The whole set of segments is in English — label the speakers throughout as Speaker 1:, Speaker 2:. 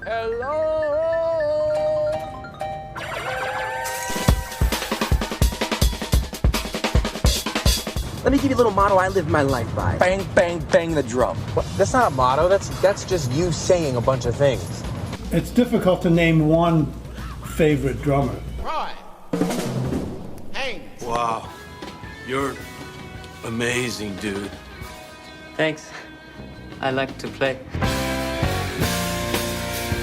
Speaker 1: Hello.
Speaker 2: Let me give you a little motto I live my life by.
Speaker 1: Bang, bang, bang the drum.
Speaker 3: What? That's not a motto. That's just you saying a bunch of things.
Speaker 4: It's difficult to name one favorite drummer.
Speaker 5: Roy. Hey.
Speaker 6: Wow. You're amazing, dude.
Speaker 7: Thanks. I like to play.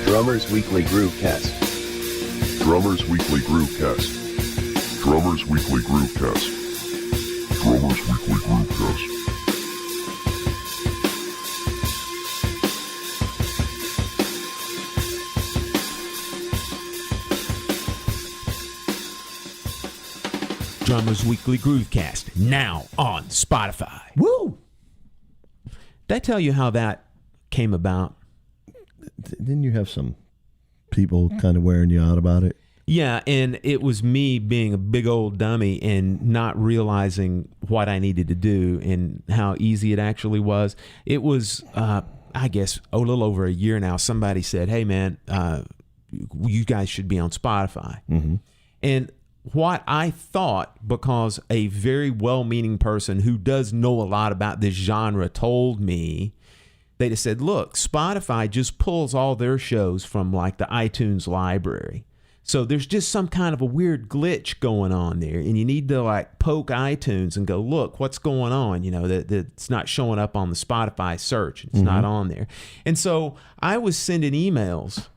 Speaker 8: Drummers Weekly Groovecast.
Speaker 9: Drummers Weekly Groovecast. Drummers Weekly Groovecast. Drummers Weekly Groovecast.
Speaker 10: Drummers Weekly Groovecast, now on Spotify.
Speaker 11: Woo!
Speaker 10: Did I tell you how that came about?
Speaker 11: Didn't you have some people kind of wearing you out about it?
Speaker 10: Yeah, and it was me being a big old dummy and not realizing what I needed to do and how easy it actually was. It was, I guess, a little over a year now. Somebody said, hey, man, you guys should be on Spotify.
Speaker 11: Mm-hmm.
Speaker 10: And what I thought, because a very well-meaning person who does know a lot about this genre told me, they just said, look, Spotify just pulls all their shows from like the iTunes library. So there's just some kind of a weird glitch going on there, and you need to like poke iTunes and go, look, what's going on? You know, that it's not showing up on the Spotify search. It's not on there. And so I was sending emails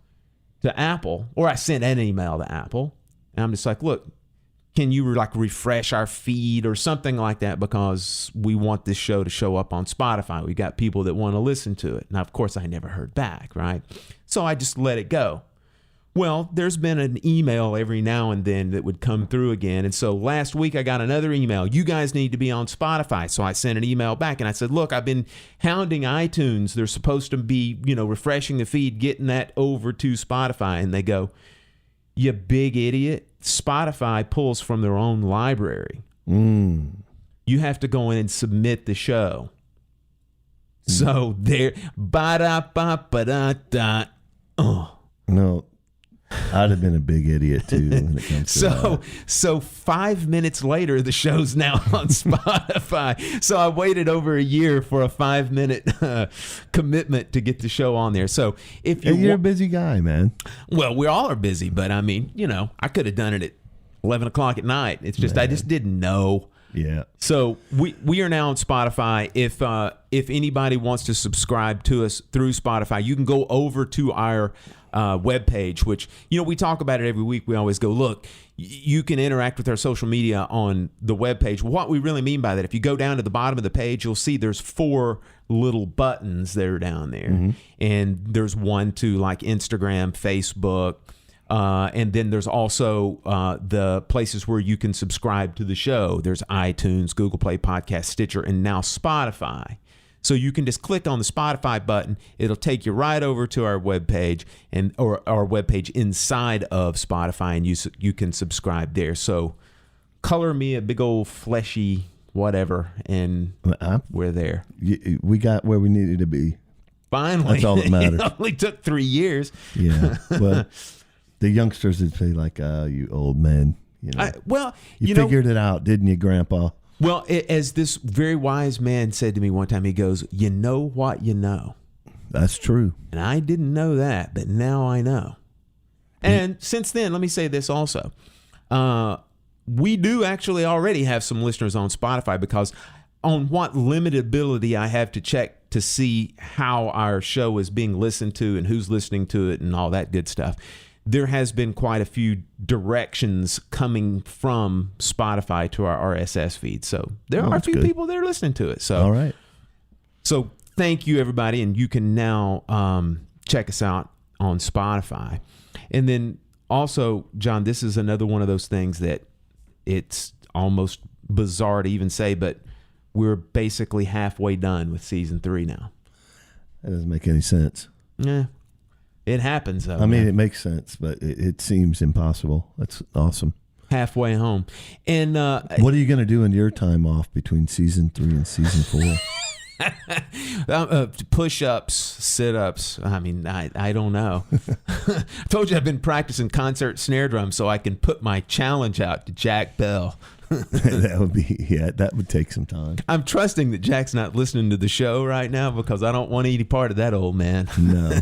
Speaker 10: to Apple, or I sent an email to Apple, and I'm just like, look, can you like refresh our feed or something like that, because we want this show to show up on Spotify. We got people that want to listen to it. Now, of course, I never heard back, right? So I just let it go. Well, there's been an email every now and then that would come through again. And so last week I got another email. You guys need to be on Spotify. So I sent an email back and I said, look, I've been hounding iTunes. They're supposed to be, refreshing the feed, getting that over to Spotify. And they go, you big idiot. Spotify pulls from their own library. You have to go in and submit the show. So there, ba-da-ba-ba-da-da. Oh.
Speaker 11: No. I'd have been a big idiot too when it comes to that.
Speaker 10: So 5 minutes later, the show's now on Spotify. So I waited over a year for a 5-minute commitment to get the show on there. So if
Speaker 11: you're a busy guy, man.
Speaker 10: Well, we all are busy, but I mean, I could have done it at 11 o'clock at night. It's just, I just didn't know.
Speaker 11: Yeah.
Speaker 10: So we are now on Spotify. If anybody wants to subscribe to us through Spotify, you can go over to our webpage, which, we talk about it every week. We always go, look, you can interact with our social media on the webpage. What we really mean by that, if you go down to the bottom of the page, you'll see there's 4 little buttons that are down there. Mm-hmm. And there's one to like Instagram, Facebook, and then there's also the places where you can subscribe to the show. There's iTunes, Google Play Podcast, Stitcher, and now Spotify. So you can just click on the Spotify button. It'll take you right over to our webpage or our webpage inside of Spotify, and you can subscribe there. So color me a big old fleshy whatever, and we're there.
Speaker 11: We got where we needed to be.
Speaker 10: Finally.
Speaker 11: That's all that matters.
Speaker 10: It only took 3 years.
Speaker 11: Yeah. Well, the youngsters would say like, you old men. You figured it out, didn't you, Grandpa?
Speaker 10: Well, as this very wise man said to me one time, he goes, you know what you know.
Speaker 11: That's true.
Speaker 10: And I didn't know that, but now I know. And since then, let me say this also. We do actually already have some listeners on Spotify, because on what limited ability I have to check to see how our show is being listened to and who's listening to it and all that good stuff, there has been quite a few directions coming from Spotify to our RSS feed. So there are a few people that are listening to it. So,
Speaker 11: all right.
Speaker 10: So thank you, everybody. And you can now check us out on Spotify. And then also, John, this is another one of those things that it's almost bizarre to even say, but we're basically halfway done with season 3 now.
Speaker 11: That doesn't make any sense.
Speaker 10: Yeah. It happens, though.
Speaker 11: I mean, it makes sense, but it seems impossible. That's awesome.
Speaker 10: Halfway home. And
Speaker 11: what are you going to do in your time off between season 3 and season 4?
Speaker 10: Push-ups, sit-ups. I mean, I don't know. I told you I've been practicing concert snare drum so I can put my challenge out to Jack Bell.
Speaker 11: That would take some time.
Speaker 10: I'm trusting that Jack's not listening to the show right now because I don't want any part of that old man.
Speaker 11: No.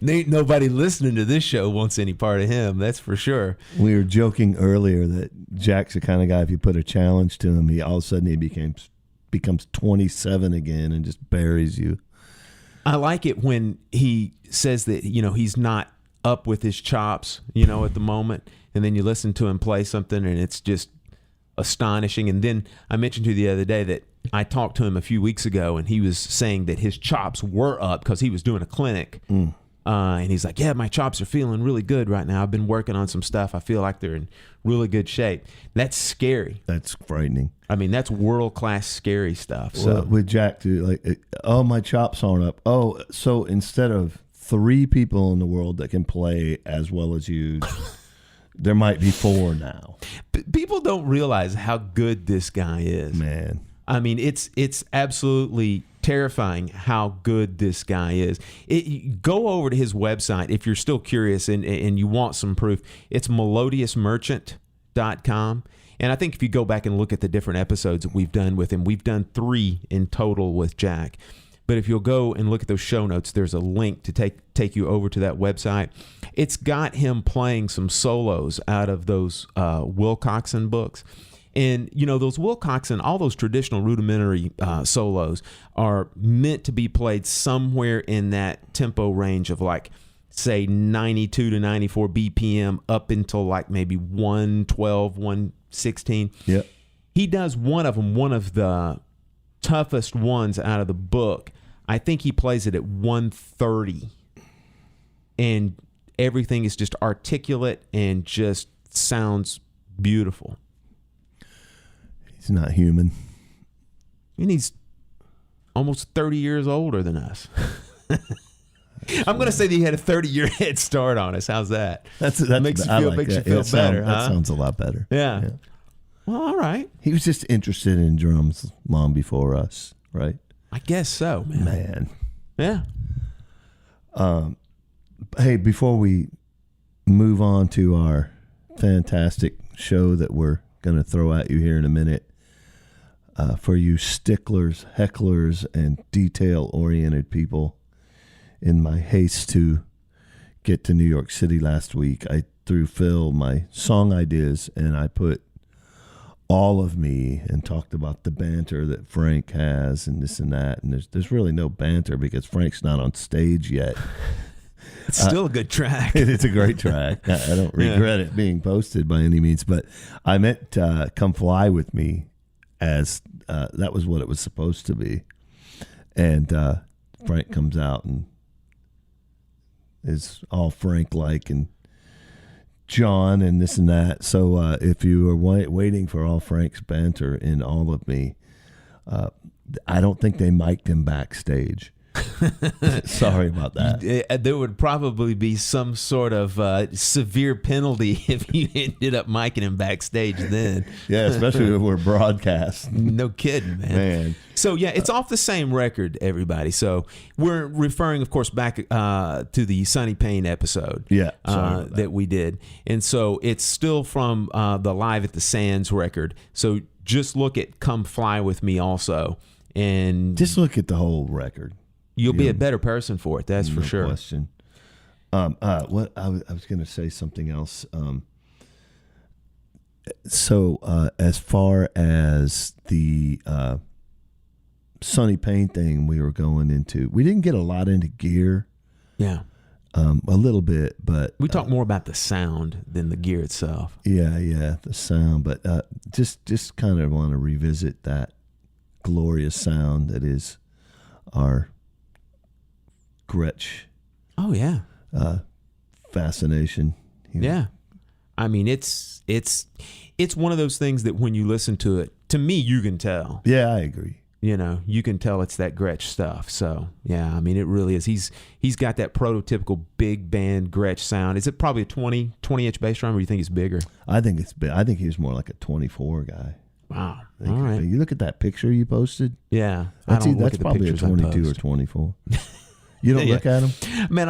Speaker 10: Ain't nobody listening to this show wants any part of him, that's for sure.
Speaker 11: We were joking earlier that Jack's the kind of guy, if you put a challenge to him, he all of a sudden he becomes 27 again and just buries you.
Speaker 10: I like it when he says that, he's not up with his chops, at the moment, and then you listen to him play something and it's just astonishing. And then I mentioned to you the other day that I talked to him a few weeks ago and he was saying that his chops were up because he was doing a clinic. And he's like, yeah, my chops are feeling really good right now. I've been working on some stuff. I feel like they're in really good shape. That's scary.
Speaker 11: That's frightening.
Speaker 10: I mean, that's world-class scary stuff. So
Speaker 11: well, with Jack, too, like, oh, my chops aren't up. Oh, so instead of 3 people in the world that can play as well as you, there might be 4 now.
Speaker 10: People don't realize how good this guy is.
Speaker 11: Man.
Speaker 10: I mean, it's absolutely terrifying how good this guy is. Go over to his website if you're still curious and you want some proof. It's melodiousmerchant.com. And I think if you go back and look at the different episodes that we've done with him, we've done 3 in total with Jack. But if you'll go and look at those show notes, there's a link to take you over to that website. It's got him playing some solos out of those Wilcoxon books. And, those Wilcoxon, all those traditional rudimentary solos are meant to be played somewhere in that tempo range of like, say, 92 to 94 BPM up until like maybe 112, 116.
Speaker 11: Yep.
Speaker 10: He does one of them, one of the toughest ones out of the book. I think he plays it at 130. And everything is just articulate and just sounds beautiful.
Speaker 11: He's not human.
Speaker 10: And he's almost 30 years older than us. I'm going to say that he had a 30-year head start on us. How's that?
Speaker 11: That
Speaker 10: makes you feel better.
Speaker 11: That sounds a lot better.
Speaker 10: Yeah. Well, all right.
Speaker 11: He was just interested in drums long before us, right?
Speaker 10: I guess so, man. Yeah.
Speaker 11: Hey, before we move on to our fantastic show that we're going to throw at you here in a minute, for you sticklers, hecklers, and detail-oriented people, in my haste to get to New York City last week, I threw Phil my song ideas, and I put All of Me and talked about the banter that Frank has and this and that. And there's really no banter because Frank's not on stage yet.
Speaker 10: It's still a good track.
Speaker 11: It's a great track. I don't regret it being posted by any means, but I meant Come Fly With Me as that was what it was supposed to be. And Frank comes out and is all Frank-like and John and this and that. So if you are waiting for all Frank's banter in All of Me, I don't think they mic'd him backstage. Sorry about that.
Speaker 10: There would probably be some sort of severe penalty if you ended up micing him backstage then.
Speaker 11: Yeah, especially if we're broadcast.
Speaker 10: No kidding, man. So, yeah, it's off the same record, everybody. So we're referring, of course, back to the Sonny Payne episode that we did. And so it's still from the Live at the Sands record. So just look at Come Fly With Me also. And
Speaker 11: just look at the whole record.
Speaker 10: You'll be a better person for it. That's for sure.
Speaker 11: No question. What I was going to say something else. So as far as the Sonny Payne thing, we were going into. We didn't get a lot into gear.
Speaker 10: Yeah.
Speaker 11: A little bit, but
Speaker 10: we talk more about the sound than the gear itself.
Speaker 11: Yeah, the sound. But just kind of want to revisit that glorious sound that is our Gretsch.
Speaker 10: Oh yeah.
Speaker 11: Fascination.
Speaker 10: Yeah. I mean, it's one of those things that when you listen to it, to me, you can tell.
Speaker 11: Yeah, I agree.
Speaker 10: You can tell it's that Gretsch stuff. So yeah, I mean, it really is. He's got that prototypical big band Gretsch sound. Is it probably a 20-inch bass drum, or do you think it's bigger?
Speaker 11: I think it's big. I think he was more like a 24 guy.
Speaker 10: Wow. All right.
Speaker 11: You look at that picture you posted.
Speaker 10: Yeah.
Speaker 11: That's,
Speaker 10: I don't look
Speaker 11: that's
Speaker 10: at the
Speaker 11: probably a
Speaker 10: pictures I
Speaker 11: 22 or
Speaker 10: post.
Speaker 11: 24. You don't look at them?
Speaker 10: Man,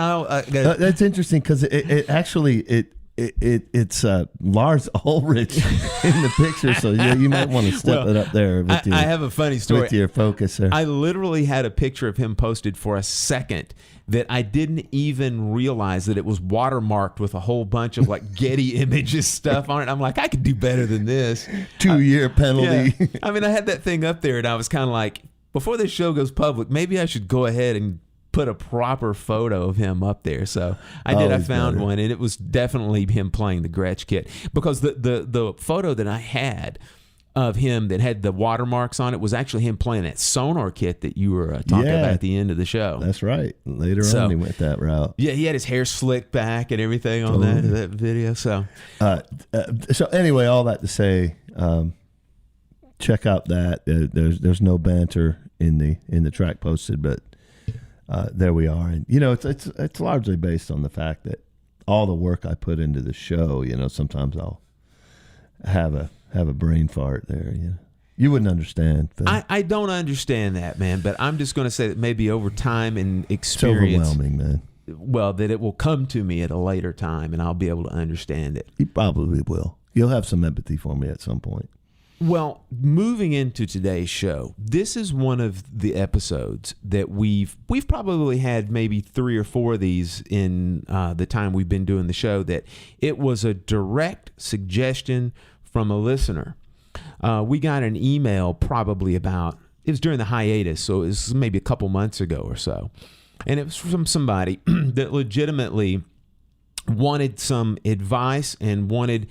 Speaker 11: That's interesting because it actually it's Lars Ulrich in the picture, so you might want to step it up there. With
Speaker 10: I have a funny story.
Speaker 11: With your focus there.
Speaker 10: I literally had a picture of him posted for a second that I didn't even realize that it was watermarked with a whole bunch of like Getty Images stuff on it. I'm like, I could do better than this.
Speaker 11: 2-year penalty.
Speaker 10: Yeah. I mean, I had that thing up there, and I was kind of like, before this show goes public, maybe I should go ahead and put a proper photo of him up there. So I did. I found one, and it was definitely him playing the Gretsch kit, because the photo that I had of him that had the watermarks on it was actually him playing that Sonar kit that you were talking about at the end of the show.
Speaker 11: That's right. Later on, he went that route.
Speaker 10: Yeah, he had his hair slicked back and everything on that video. So,
Speaker 11: so anyway, all that to say, check out that. There's no banter in the track posted, but there we are. And it's largely based on the fact that all the work I put into the show. Sometimes I'll have a brain fart there. You wouldn't understand.
Speaker 10: I don't understand that, man. But I'm just going to say that maybe over time and experience,
Speaker 11: it's overwhelming, man.
Speaker 10: Well, that it will come to me at a later time, and I'll be able to understand it.
Speaker 11: You probably will. You'll have some empathy for me at some point.
Speaker 10: Well, moving into today's show, this is one of the episodes that we've probably had maybe 3 or 4 of these in the time we've been doing the show, that it was a direct suggestion from a listener. We got an email probably it was during the hiatus, so it was maybe a couple months ago or so. And it was from somebody that legitimately wanted some advice and wanted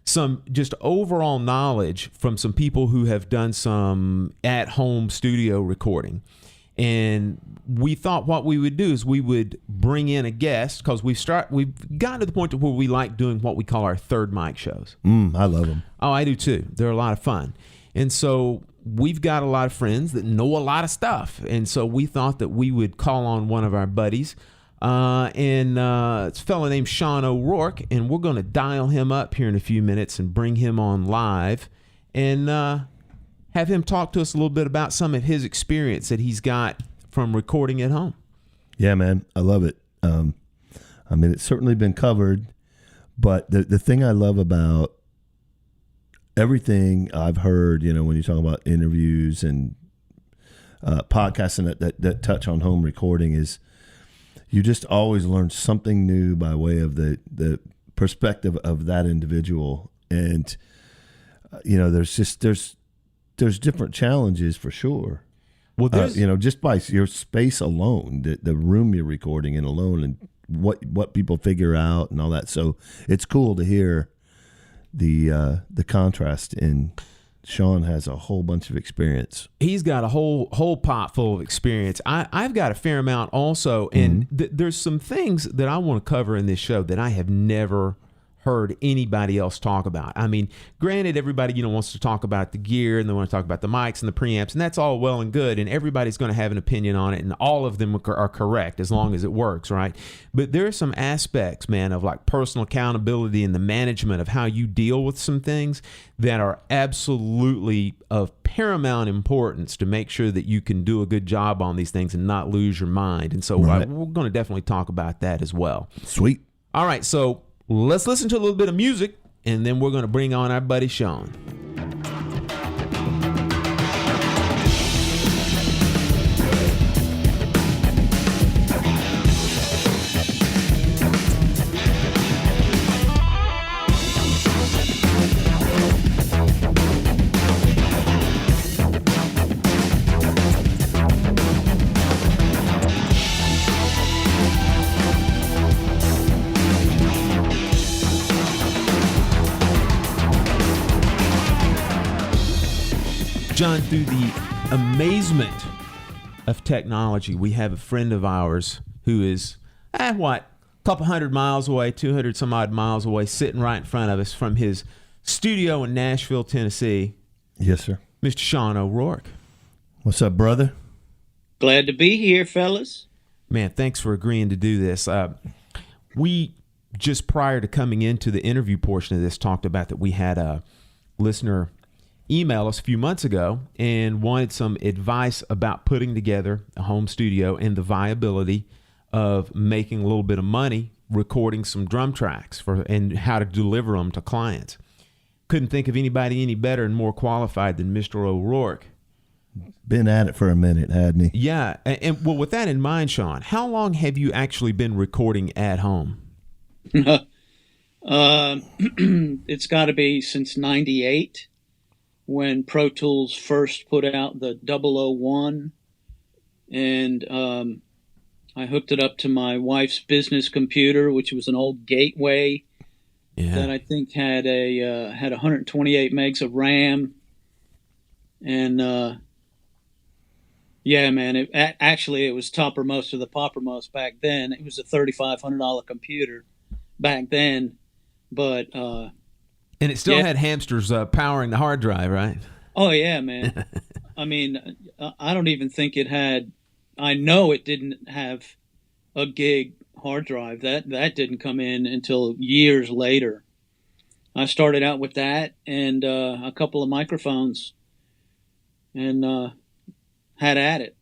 Speaker 10: some just overall knowledge from some people who have done some at-home studio recording. And we thought what we would do is we would bring in a guest, because we've gotten to the point where we like doing what we call our third mic shows.
Speaker 11: I love them.
Speaker 10: Oh, I do too. They're a lot of fun. And so we've got a lot of friends that know a lot of stuff. And so we thought that we would call on one of our buddies. It's a fellow named Sean O'Rourke, and we're going to dial him up here in a few minutes and bring him on live and have him talk to us a little bit about some of his experience that he's got from recording at home.
Speaker 11: Yeah, man, I love it. It's certainly been covered, but the thing I love about everything I've heard, when you talk about interviews and podcasts and that touch on home recording, is you just always learn something new by way of the perspective of that individual. And, there's different challenges for sure. Well, just by your space alone, the room you're recording in alone, and what people figure out and all that. So it's cool to hear the contrast. And Sean has a whole bunch of experience.
Speaker 10: He's got a whole pot full of experience. I've got a fair amount also, and there's some things that I want to cover in this show that I have never heard anybody else talk about. I mean, granted, everybody wants to talk about the gear, and they want to talk about the mics and the preamps, and that's all well and good, and everybody's going to have an opinion on it, and all of them are correct as long as it works, right? But there are some aspects, man, of like personal accountability and the management of how you deal with some things that are absolutely of paramount importance to make sure that you can do a good job on these things and not lose your mind. And so we're going to definitely talk about that as well.
Speaker 11: Sweet.
Speaker 10: All right, so let's listen to a little bit of music, and then we're going to bring on our buddy Sean. John, through the amazement of technology, we have a friend of ours who is, a couple 100 miles away, 200 some odd miles away, sitting right in front of us from his studio in Nashville, Tennessee.
Speaker 11: Yes, sir.
Speaker 10: Mr. Sean O'Rourke.
Speaker 11: What's up, brother?
Speaker 1: Glad to be here, fellas.
Speaker 10: Man, thanks for agreeing to do this. We, just prior to coming into the interview portion of this, talked about that we had a listener email us a few months ago and wanted some advice about putting together a home studio and the viability of making a little bit of money recording some drum tracks and how to deliver them to clients. Couldn't think of anybody any better and more qualified than Mr. O'Rourke.
Speaker 11: Been at it for a minute, hadn't he?
Speaker 10: Yeah. And well, with that in mind, Sean, how long have you actually been recording at home?
Speaker 1: It's got to be since '98 when Pro Tools first put out the 001. And I hooked it up to my wife's business computer, which was an old Gateway that I think had 128 megs of RAM. And yeah, man, it was toppermost of the poppermost back then. It was a $3,500 computer back then, but
Speaker 10: and it still had hamsters powering the hard drive, right?
Speaker 1: Oh yeah, man. I mean, I don't even think it had. I know it didn't have a gig hard drive. That didn't come in until years later. I started out with that and a couple of microphones, and had at it.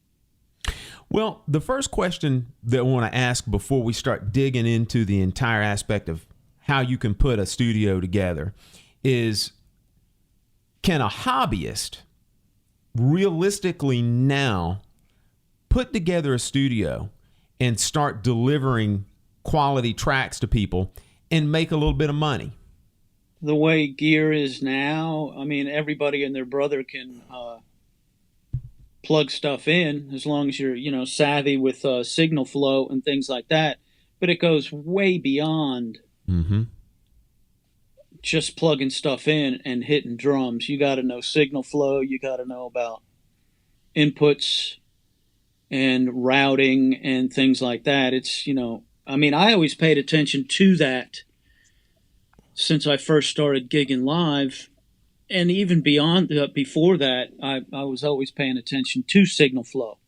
Speaker 10: Well, the first question that I want to ask before we start digging into the entire aspect of how you can put a studio together is, can a hobbyist realistically now put together a studio and start delivering quality tracks to people and make a little bit of money?
Speaker 1: The way gear is now, I mean, everybody and their brother can plug stuff in as long as you're, savvy with signal flow and things like that. But it goes way beyond just plugging stuff in and hitting drums. You got to know signal flow. You got to know about inputs and routing and things like that. It's, I always paid attention to that since I first started gigging live. And even beyond, before that, I was always paying attention to signal flow,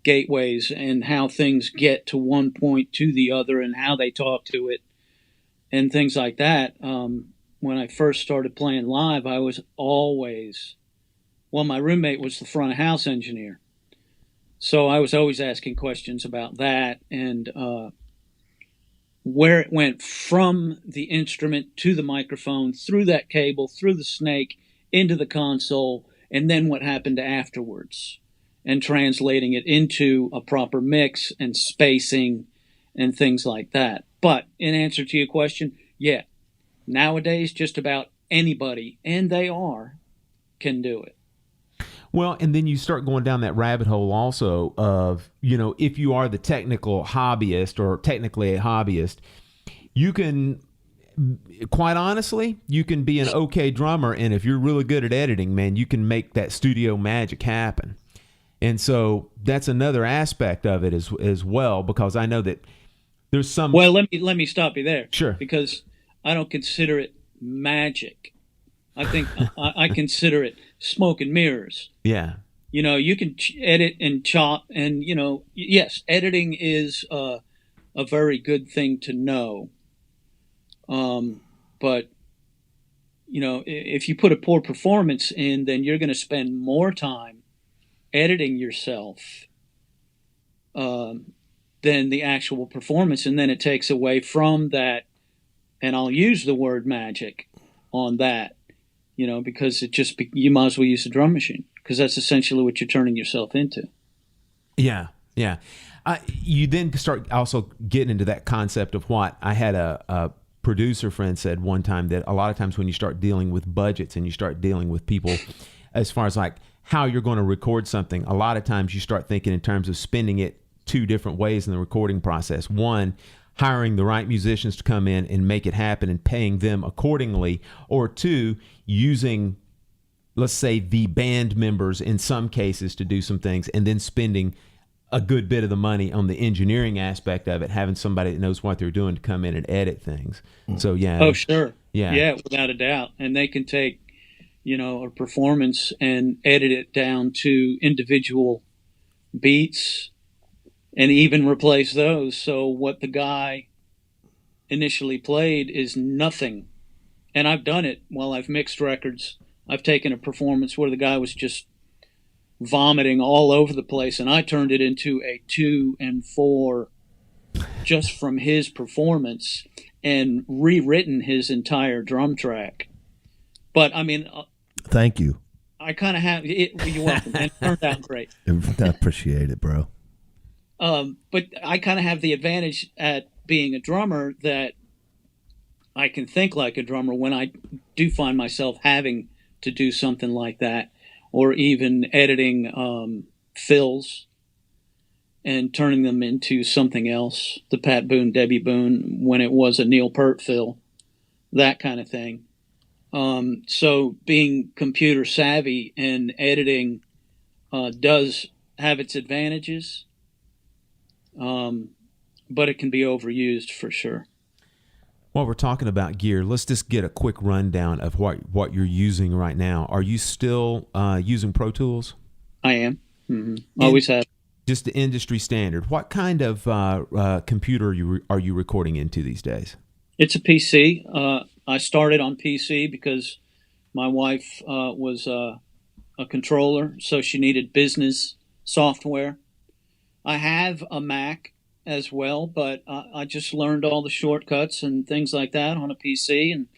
Speaker 1: gateways, and how things get to one point to the other and how they talk to it and things like that. When I first started playing live, I was always, my roommate was the front of house engineer. So I was always asking questions about that and where it went from the instrument to the microphone, through that cable, through the snake, into the console, and then what happened afterwards, and translating it into a proper mix and spacing and things like that. But in answer to your question, yeah, nowadays just about anybody, and they can do it.
Speaker 10: Well, and then you start going down that rabbit hole also of, if you are the technical hobbyist or technically a hobbyist, you can, quite honestly, you can be an okay drummer. And if you're really good at editing, man, you can make that studio magic happen. And so that's another aspect of it as well, because I know that there's some.
Speaker 1: Well, let me stop you there.
Speaker 10: Sure.
Speaker 1: Because I don't consider it magic. I think I consider it smoke and mirrors.
Speaker 10: Yeah.
Speaker 1: You can edit and chop, and yes, editing is a very good thing to know. But if you put a poor performance in, then you're going to spend more time editing yourself than the actual performance, and then it takes away from that. And I'll use the word magic on that. Because you might as well use a drum machine, because that's essentially what you're turning yourself into.
Speaker 10: Yeah, yeah. You then start also getting into that concept of what I had a producer friend said one time, that a lot of times when you start dealing with budgets and you start dealing with people as far as like how you're going to record something, a lot of times you start thinking in terms of spending it two different ways in the recording process. One, hiring the right musicians to come in and make it happen and paying them accordingly, or two, using, let's say, the band members in some cases to do some things, and then spending a good bit of the money on the engineering aspect of it, having somebody that knows what they're doing to come in and edit things. So, yeah.
Speaker 1: Oh, sure.
Speaker 10: Yeah.
Speaker 1: Yeah, without a doubt. And they can take, a performance and edit it down to individual beats and even replace those. So what the guy initially played is nothing. And I've done it while I've mixed records I've taken a performance where the guy was just vomiting all over the place, and I turned it into a 2 and 4 just from his performance and rewritten his entire drum track. But I mean,
Speaker 11: Thank you.
Speaker 1: I kind of have it. You're welcome. It turned out great.
Speaker 11: I appreciate it, bro.
Speaker 1: But I kind of have the advantage at being a drummer that I can think like a drummer when I do find myself having to do something like that, or even editing fills and turning them into something else. The Pat Boone, Debbie Boone, when it was a Neil Peart fill, that kind of thing. So being computer savvy and editing does have its advantages, but it can be overused for sure.
Speaker 10: While we're talking about gear, let's just get a quick rundown of what you're using right now. Are you still using Pro Tools?
Speaker 1: I am. Mm-hmm. Always have.
Speaker 10: Just the industry standard. What kind of computer are you recording into these days?
Speaker 1: It's a PC. I started on PC because my wife was a controller, so she needed business software. I have a Mac as well, but I just learned all the shortcuts and things like that on a PC, and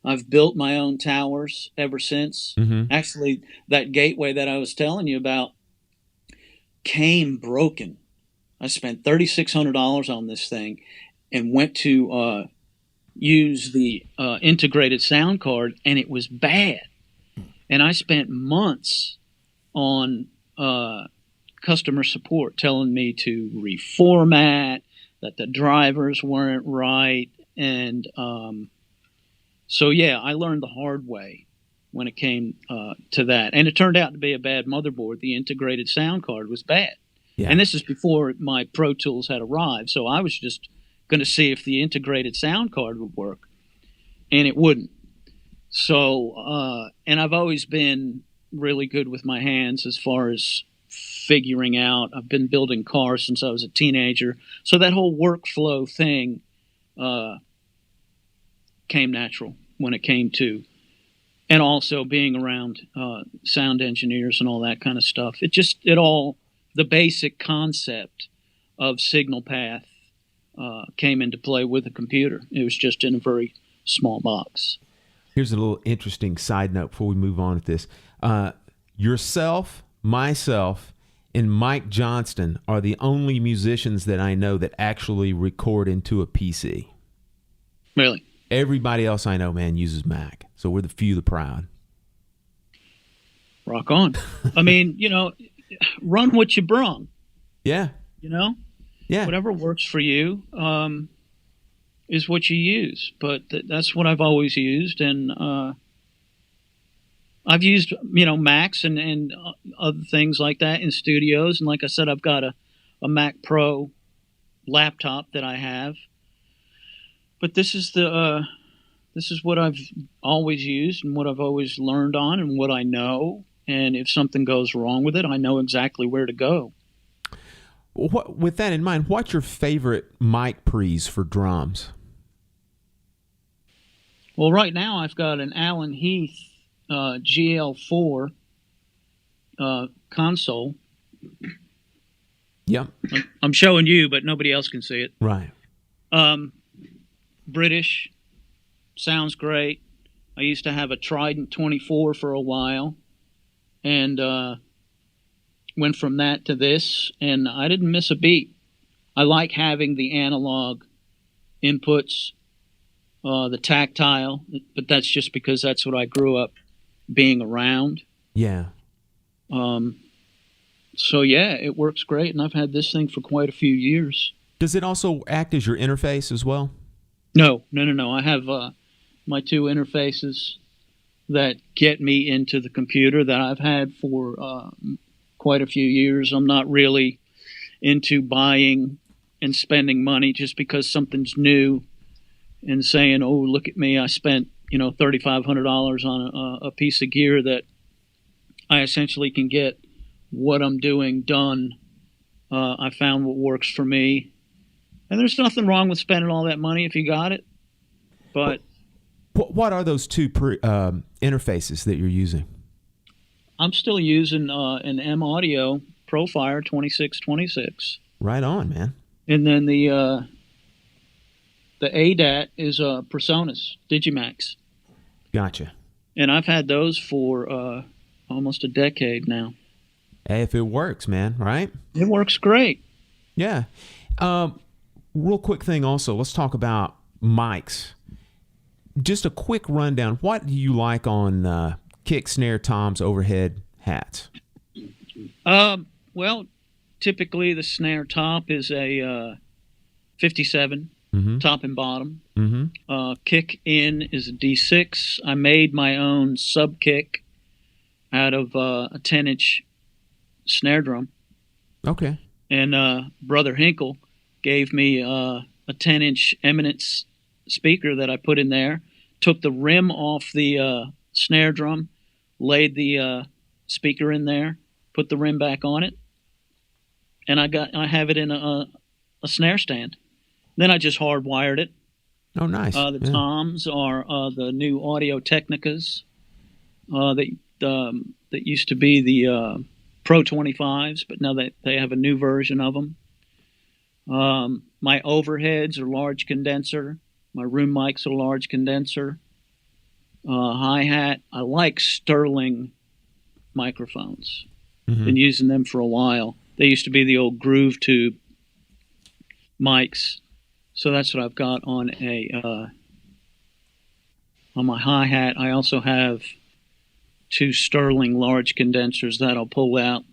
Speaker 1: I've built my own towers ever since.
Speaker 10: Mm-hmm.
Speaker 1: Actually, that gateway that I was telling you about came broken. I spent $3,600 on this thing and went to use the integrated sound card, and it was bad. And I spent months on customer support telling me to reformat, that the drivers weren't right. And so, yeah, I learned the hard way when it came to that. And it turned out to be a bad motherboard. The integrated sound card was bad. Yeah. And this is before my Pro Tools had arrived. So I was just going to see if the integrated sound card would work. And it wouldn't. So, and I've always been really good with my hands as far as figuring out. I've been building cars since I was a teenager. So that whole workflow thing came natural when it came to, and also being around sound engineers and all that kind of stuff. The basic concept of signal path came into play with a computer. It was just in a very small box.
Speaker 10: Here's a little interesting side note before we move on with this. Yourself, myself, and Mike Johnston are the only musicians that I know that actually record into a PC.
Speaker 1: Really?
Speaker 10: Everybody else I know, man, uses Mac. So we're the few, the proud.
Speaker 1: Rock on. I mean, run what you brung.
Speaker 10: Yeah. Yeah.
Speaker 1: Whatever works for you is what you use. But that's what I've always used. And I've used, Macs and other things like that in studios. And like I said, I've got a Mac Pro laptop that I have. But this is what I've always used and what I've always learned on and what I know. And if something goes wrong with it, I know exactly where to go.
Speaker 10: With that in mind, what's your favorite mic pre's for drums?
Speaker 1: Well, right now I've got an Allen Heath GL4 console.
Speaker 10: Yep.
Speaker 1: I'm showing you, but nobody else can see it.
Speaker 10: Right.
Speaker 1: British. Sounds great. I used to have a Trident 24 for a while. And went from that to this, and I didn't miss a beat. I like having the analog inputs, the tactile, but that's just because that's what I grew up being around.
Speaker 10: Yeah.
Speaker 1: So, yeah, it works great, and I've had this thing for quite a few years.
Speaker 10: Does it also act as your interface as well?
Speaker 1: No. I have my two interfaces that get me into the computer that I've had for quite a few years. I'm not really into buying and spending money just because something's new and saying, oh, look at me, I spent $3,500 on a piece of gear that I essentially can get what I'm doing done. I found what works for me. And there's nothing wrong with spending all that money if you got it. But
Speaker 10: What are those two interfaces that you're using?
Speaker 1: I'm still using an M Audio Profire 2626.
Speaker 10: Right on, man.
Speaker 1: And then the ADAT is PreSonus Digimax.
Speaker 10: Gotcha.
Speaker 1: And I've had those for almost a decade now.
Speaker 10: Hey, if it works, man, right?
Speaker 1: It works great.
Speaker 10: Yeah. Real quick thing also, let's talk about mics. Just a quick rundown. What do you like on kick, snare, toms, overhead hats?
Speaker 1: Well, typically the snare top is a 57, top and bottom. Kick in is a D6. I made my own sub kick out of a 10-inch snare drum.
Speaker 10: Okay.
Speaker 1: And Brother Hinkle gave me a 10-inch Eminence speaker that I put in there, took the rim off the snare drum, laid the speaker in there, put the rim back on it, and I have it in a snare stand. Then I just hardwired it.
Speaker 10: Oh, nice.
Speaker 1: The toms are the new Audio Technicas that used to be the Pro 25s, but now they have a new version of them. My overheads are large condenser. My room mics are large condenser. Hi-hat, I like Sterling microphones. Been using them for a while. They used to be the old groove tube mics. So that's what I've got on my hi-hat. I also have 2 Sterling large condensers that I'll pull out.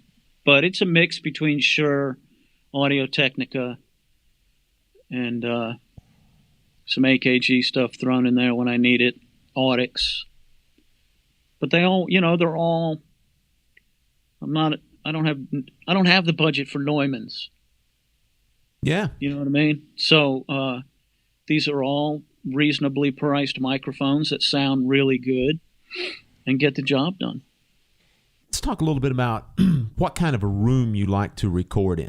Speaker 1: But it's a mix between Shure, Audio Technica, and some AKG stuff thrown in there when I need it. Audix. But they all, they're all. I don't have the budget for Neumanns.
Speaker 10: Yeah.
Speaker 1: You know what I mean? So these are all reasonably priced microphones that sound really good and get the job done.
Speaker 10: Let's talk a little bit about what kind of a room you like to record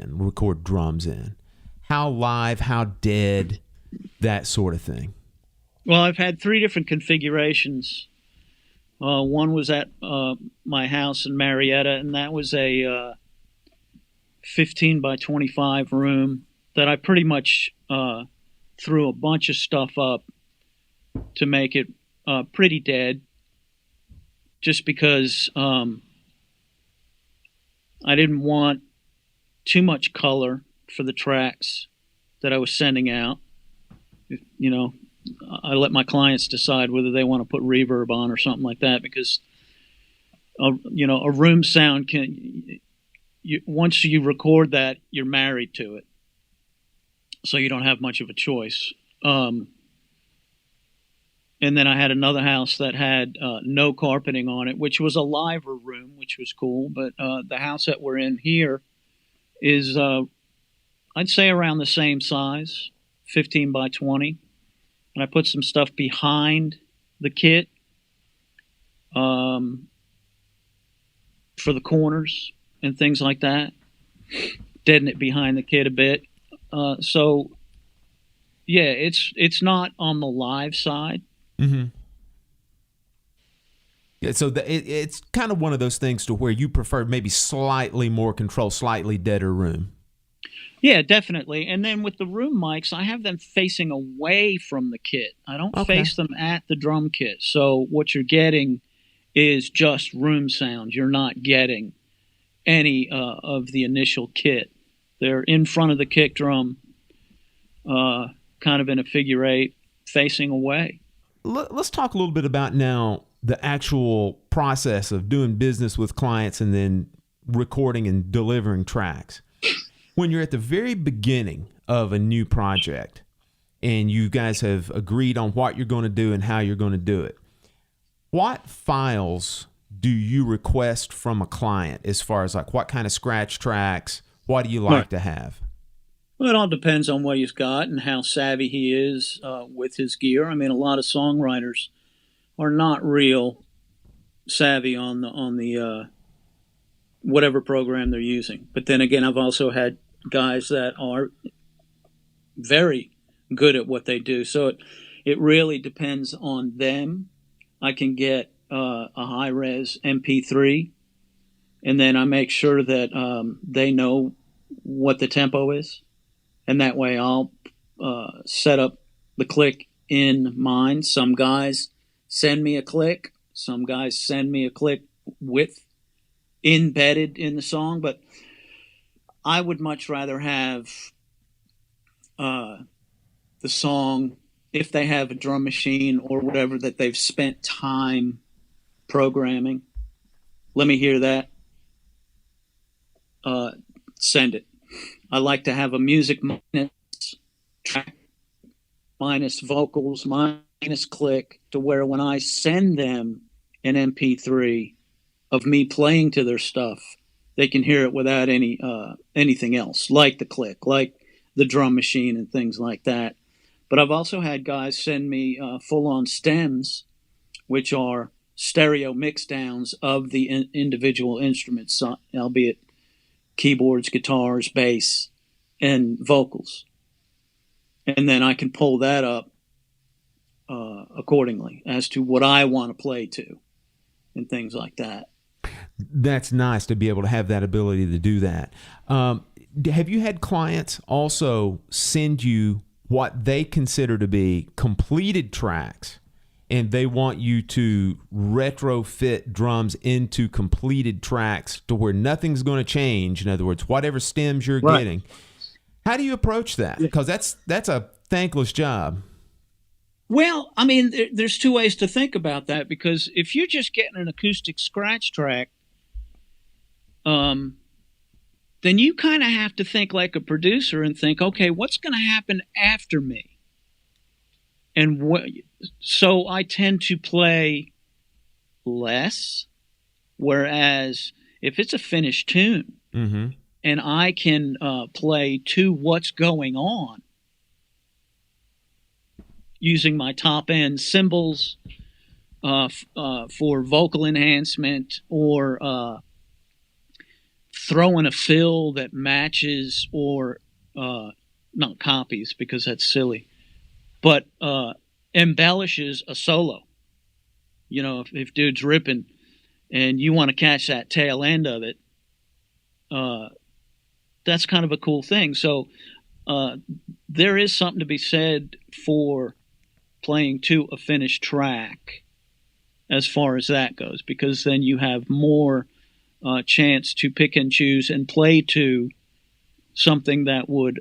Speaker 10: drums in. How live, how dead, that sort of thing.
Speaker 1: Well, I've had 3 different configurations. One was at my house in Marietta, and that was a 15 by 25 room that I pretty much threw a bunch of stuff up to make it pretty dead, just because I didn't want too much color for the tracks that I was sending out. I let my clients decide whether they want to put reverb on or something like that, because a room sound once you record that, you're married to it, so you don't have much of a choice. And then I had another house that had no carpeting on it, which was a liver room, which was cool. But the house that we're in here is, I'd say, around the same size, 15 by 20. And I put some stuff behind the kit for the corners and things like that. Deaden it behind the kit a bit. So, yeah, it's not on the live side.
Speaker 10: Yeah, so it's kind of one of those things to where you prefer maybe slightly more control, slightly deader room.
Speaker 1: Yeah, definitely. And then with the room mics, I have them facing away from the kit. I don't face them at the drum kit. So what you're getting is just room sound. You're not getting any of the initial kit. They're in front of the kick drum, kind of in a figure 8, facing away.
Speaker 10: Let's talk a little bit about now the actual process of doing business with clients and then recording and delivering tracks. When you're at the very beginning of a new project and you guys have agreed on what you're going to do and how you're going to do it, what files do you request from a client as far as like what kind of scratch tracks, what do you like to have?
Speaker 1: Well, it all depends on what he's got and how savvy he is with his gear. I mean, a lot of songwriters are not real savvy on the whatever program they're using. But then again, I've also had guys that are very good at what they do. So it really depends on them. I can get a high res MP3, and then I make sure that they know what the tempo is, and that way I'll set up the click in mind. Some guys send me a click, some guys send me a click with embedded in the song, but I would much rather have the song, if they have a drum machine or whatever that they've spent time programming. Let me hear that. Send it. I like to have a music minus track, minus vocals, minus click, to where when I send them an MP3 of me playing to their stuff, they can hear it without anything else, like the click, like the drum machine and things like that. But I've also had guys send me full-on stems, which are stereo mixdowns of the individual instruments, albeit keyboards, guitars, bass, and vocals. And then I can pull that up accordingly as to what I want to play to and things like that.
Speaker 10: That's nice to be able to have that ability to do that. Have you had clients also send you what they consider to be completed tracks, and they want you to retrofit drums into completed tracks to where nothing's going to change? In other words, whatever stems you're getting. How do you approach that? Because that's a thankless job.
Speaker 1: Well, I mean, there's two ways to think about that, because if you're just getting an acoustic scratch track, then you kind of have to think like a producer and think, okay, what's going to happen after me? And so I tend to play less, whereas if it's a finished tune and I can play to what's going on using my top end cymbals for vocal enhancement, or throwing a fill that matches or not copies, because that's silly, but embellishes a solo. You know, if dude's ripping and you want to catch that tail end of it, that's kind of a cool thing. So there is something to be said for playing to a finished track as far as that goes, because then you have more chance to pick and choose and play to something that would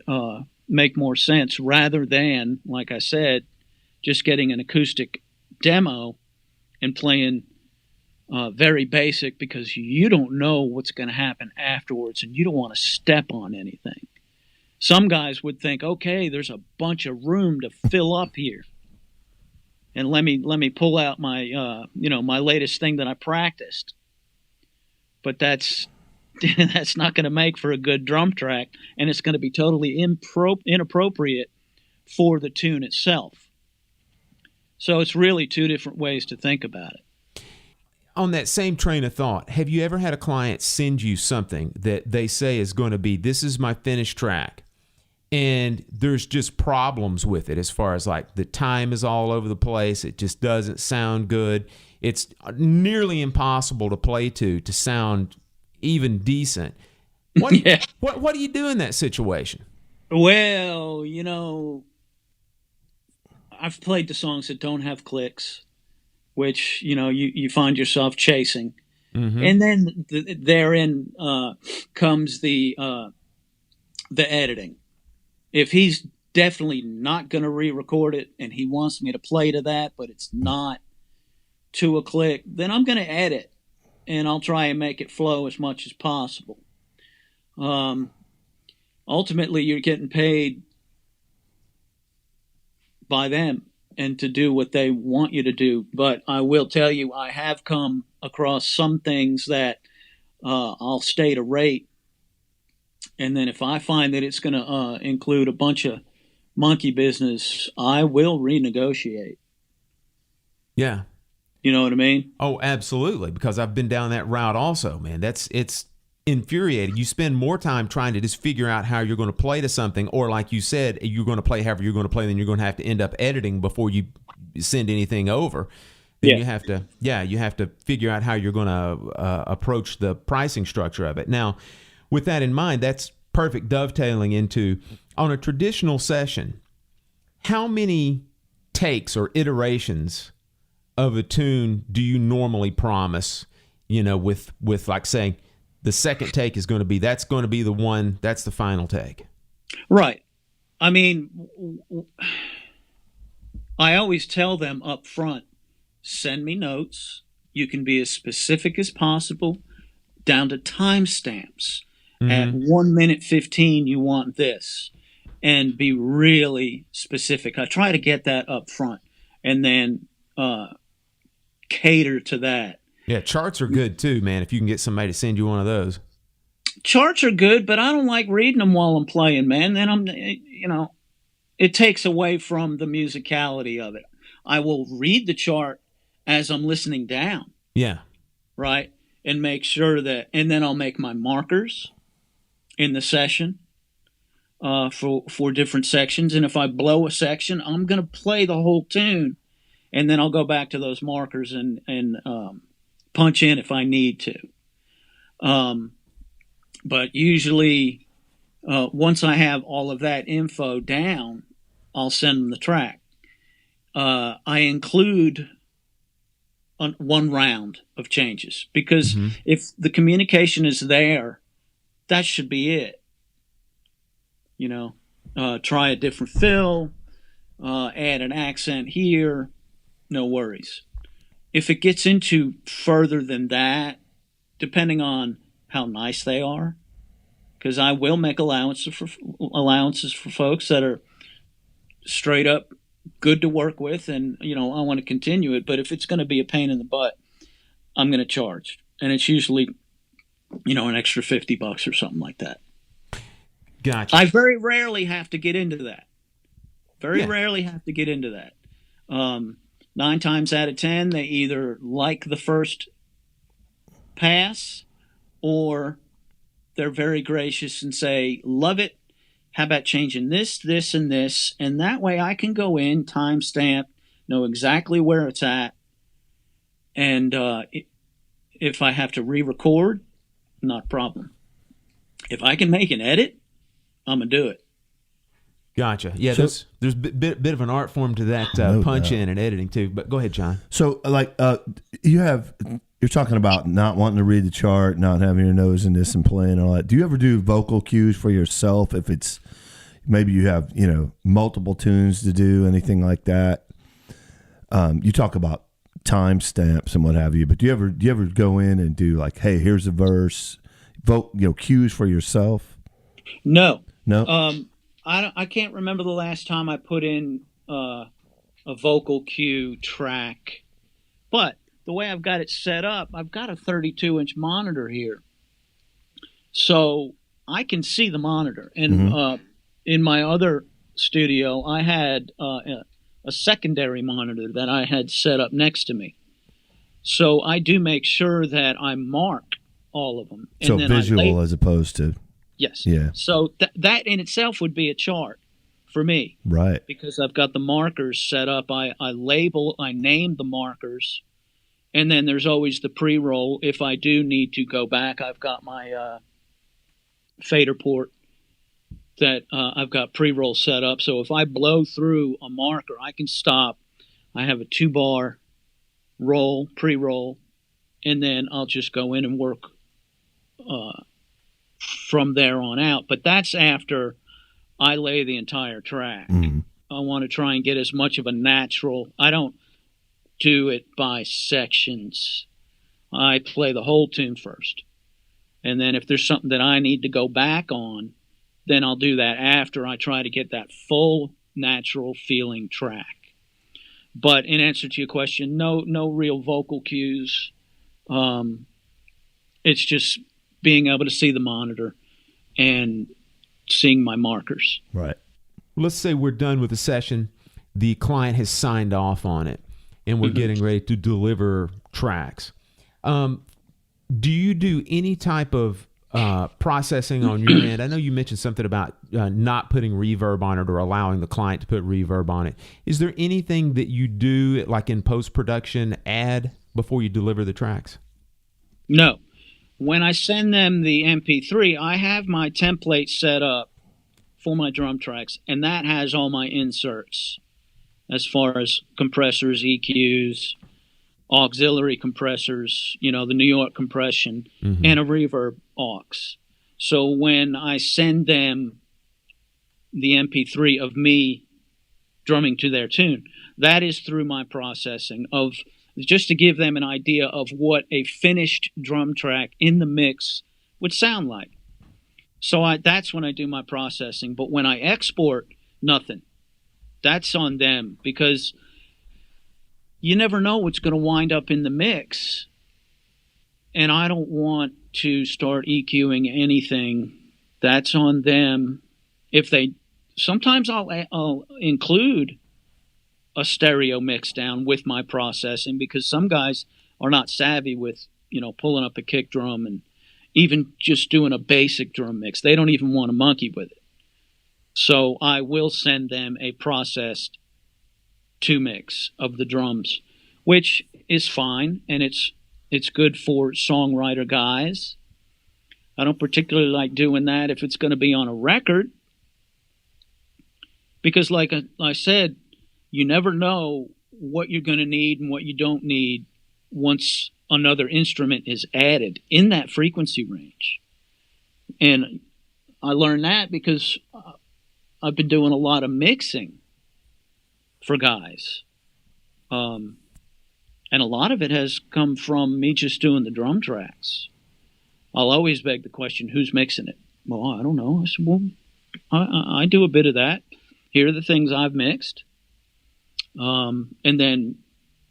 Speaker 1: make more sense, rather than, like I said, just getting an acoustic demo and playing very basic, because you don't know what's going to happen afterwards and you don't want to step on anything. Some guys would think, okay, there's a bunch of room to fill up here, and let me pull out my my latest thing that I practiced. But that's not going to make for a good drum track, and it's going to be totally inappropriate for the tune itself. So it's really two different ways to think about it.
Speaker 10: On that same train of thought, have you ever had a client send you something that they say is going to be, this is my finished track, and there's just problems with it as far as like the time is all over the place, it just doesn't sound good, it's nearly impossible to play to sound even decent? What do you do in that situation?
Speaker 1: Well, I've played the songs that don't have clicks, which you find yourself chasing, and then therein comes the editing. If he's definitely not going to re-record it and he wants me to play to that, but it's not to a click, then I'm going to edit, and I'll try and make it flow as much as possible. Ultimately, you're getting paid by them and to do what they want you to do. But I will tell you, I have come across some things that I'll state a rate, and then if I find that it's going to include a bunch of monkey business, I will renegotiate.
Speaker 10: Yeah.
Speaker 1: You know what I mean?
Speaker 10: Oh, absolutely, because I've been down that route also, man. It's infuriating. You spend more time trying to just figure out how you're going to play to something, or like you said, you're going to play however you're going to play, then you're going to have to end up editing before you send anything over. Then you have to figure out how you're going to approach the pricing structure of it. Now, with that in mind, that's perfect dovetailing into, on a traditional session, how many takes or iterations of a tune do you normally promise, with like saying the second take is going to be, that's going to be the one, that's the final take?
Speaker 1: Right. I mean, I always tell them up front, send me notes. You can be as specific as possible, down to timestamps. At 1:15, you want this, and be really specific. I try to get that up front, and then cater to that.
Speaker 10: Yeah, charts are good too, man. If you can get somebody to send you one of those.
Speaker 1: Charts are good, but I don't like reading them while I'm playing, man. Then it takes away from the musicality of it. I will read the chart as I'm listening down.
Speaker 10: Yeah.
Speaker 1: Right? And make sure that, and then I'll make my markers in the session for different sections. And if I blow a section, I'm going to play the whole tune, and then I'll go back to those markers and punch in if I need to. But usually, once I have all of that info down, I'll send them the track. I include one round of changes, because if the communication is there, that should be it. Try a different fill, add an accent here, no worries. If it gets into further than that, depending on how nice they are, because I will make allowances for folks that are straight up good to work with, and I want to continue it. But if it's going to be a pain in the butt, I'm going to charge, and it's usually an extra $50 or something like that.
Speaker 10: Gotcha.
Speaker 1: I very rarely have to get into that. Rarely have to get into that. 9 times out of 10, they either like the first pass, or they're very gracious and say, love it. How about changing this, this, and this? And that way I can go in, timestamp, know exactly where it's at. And if I have to re-record, not a problem. If I can make an edit, I'm going to do it.
Speaker 10: Gotcha. Yeah,
Speaker 11: So-
Speaker 10: there's a bit of an art form to that
Speaker 11: No
Speaker 10: punch
Speaker 11: doubt.
Speaker 10: in and editing too. But go ahead, John.
Speaker 11: So, you're talking about not wanting to read the chart, not having your nose in this and playing all that. Do you ever do vocal cues for yourself if it's maybe you have, multiple tunes to do, anything like that? You talk about timestamps and what have you, but do you ever go in and do like, hey, here's a verse, cues for yourself?
Speaker 1: No.
Speaker 11: No.
Speaker 1: I can't remember the last time I put in a vocal cue track, but the way I've got it set up, I've got a 32-inch monitor here, so I can see the monitor. And in my other studio, I had a secondary monitor that I had set up next to me, so I do make sure that I mark all of them. And
Speaker 11: So
Speaker 1: then
Speaker 11: visual as opposed to
Speaker 1: yes,
Speaker 11: yeah.
Speaker 1: So that in itself would be a chart for me,
Speaker 11: Right.
Speaker 1: because I've got the markers set up. I name the markers, and then there's always the pre-roll. If I do need to go back, I've got my fader port that I've got pre-roll set up. So if I blow through a marker, I can stop. I have a 2-bar roll, pre-roll, and then I'll just go in and work from there on out. But that's after I lay the entire track. I want to try and get as much of a natural. I don't do it by sections. I play the whole tune first, and then if there's something that I need to go back on, then I'll do that after. I try to get that full natural feeling track. But in answer to your question, no real vocal cues. It's just being able to see the monitor and seeing my markers.
Speaker 11: Right.
Speaker 10: Let's say we're done with the session. The client has signed off on it, and we're getting ready to deliver tracks. Do you do any type of processing on your end? I know you mentioned something about not putting reverb on it or allowing the client to put reverb on it. Is there anything that you do, like in post-production, add before you deliver the tracks?
Speaker 1: No. When I send them the MP3, I have my template set up for my drum tracks, and that has all my inserts as far as compressors, EQs, auxiliary compressors, the New York compression, and a reverb aux. So when I send them the MP3 of me drumming to their tune, that is through my processing of just to give them an idea of what a finished drum track in the mix would sound like. So that's when I do my processing. But when I export, nothing. That's on them, because you never know what's going to wind up in the mix. And I don't want to start EQing anything. That's on them. Sometimes I'll include a stereo mix down with my processing, because some guys are not savvy with, pulling up a kick drum and even just doing a basic drum mix. They don't even want to monkey with it. So I will send them a processed 2 mix of the drums, which is fine, and it's good for songwriter guys. I don't particularly like doing that if it's going to be on a record, because like I said, you never know what you're going to need and what you don't need once another instrument is added in that frequency range. And I learned that because I've been doing a lot of mixing for guys. And a lot of it has come from me just doing the drum tracks. I'll always beg the question, who's mixing it? Well, I don't know. I said, well, I do a bit of that. Here are the things I've mixed. And then,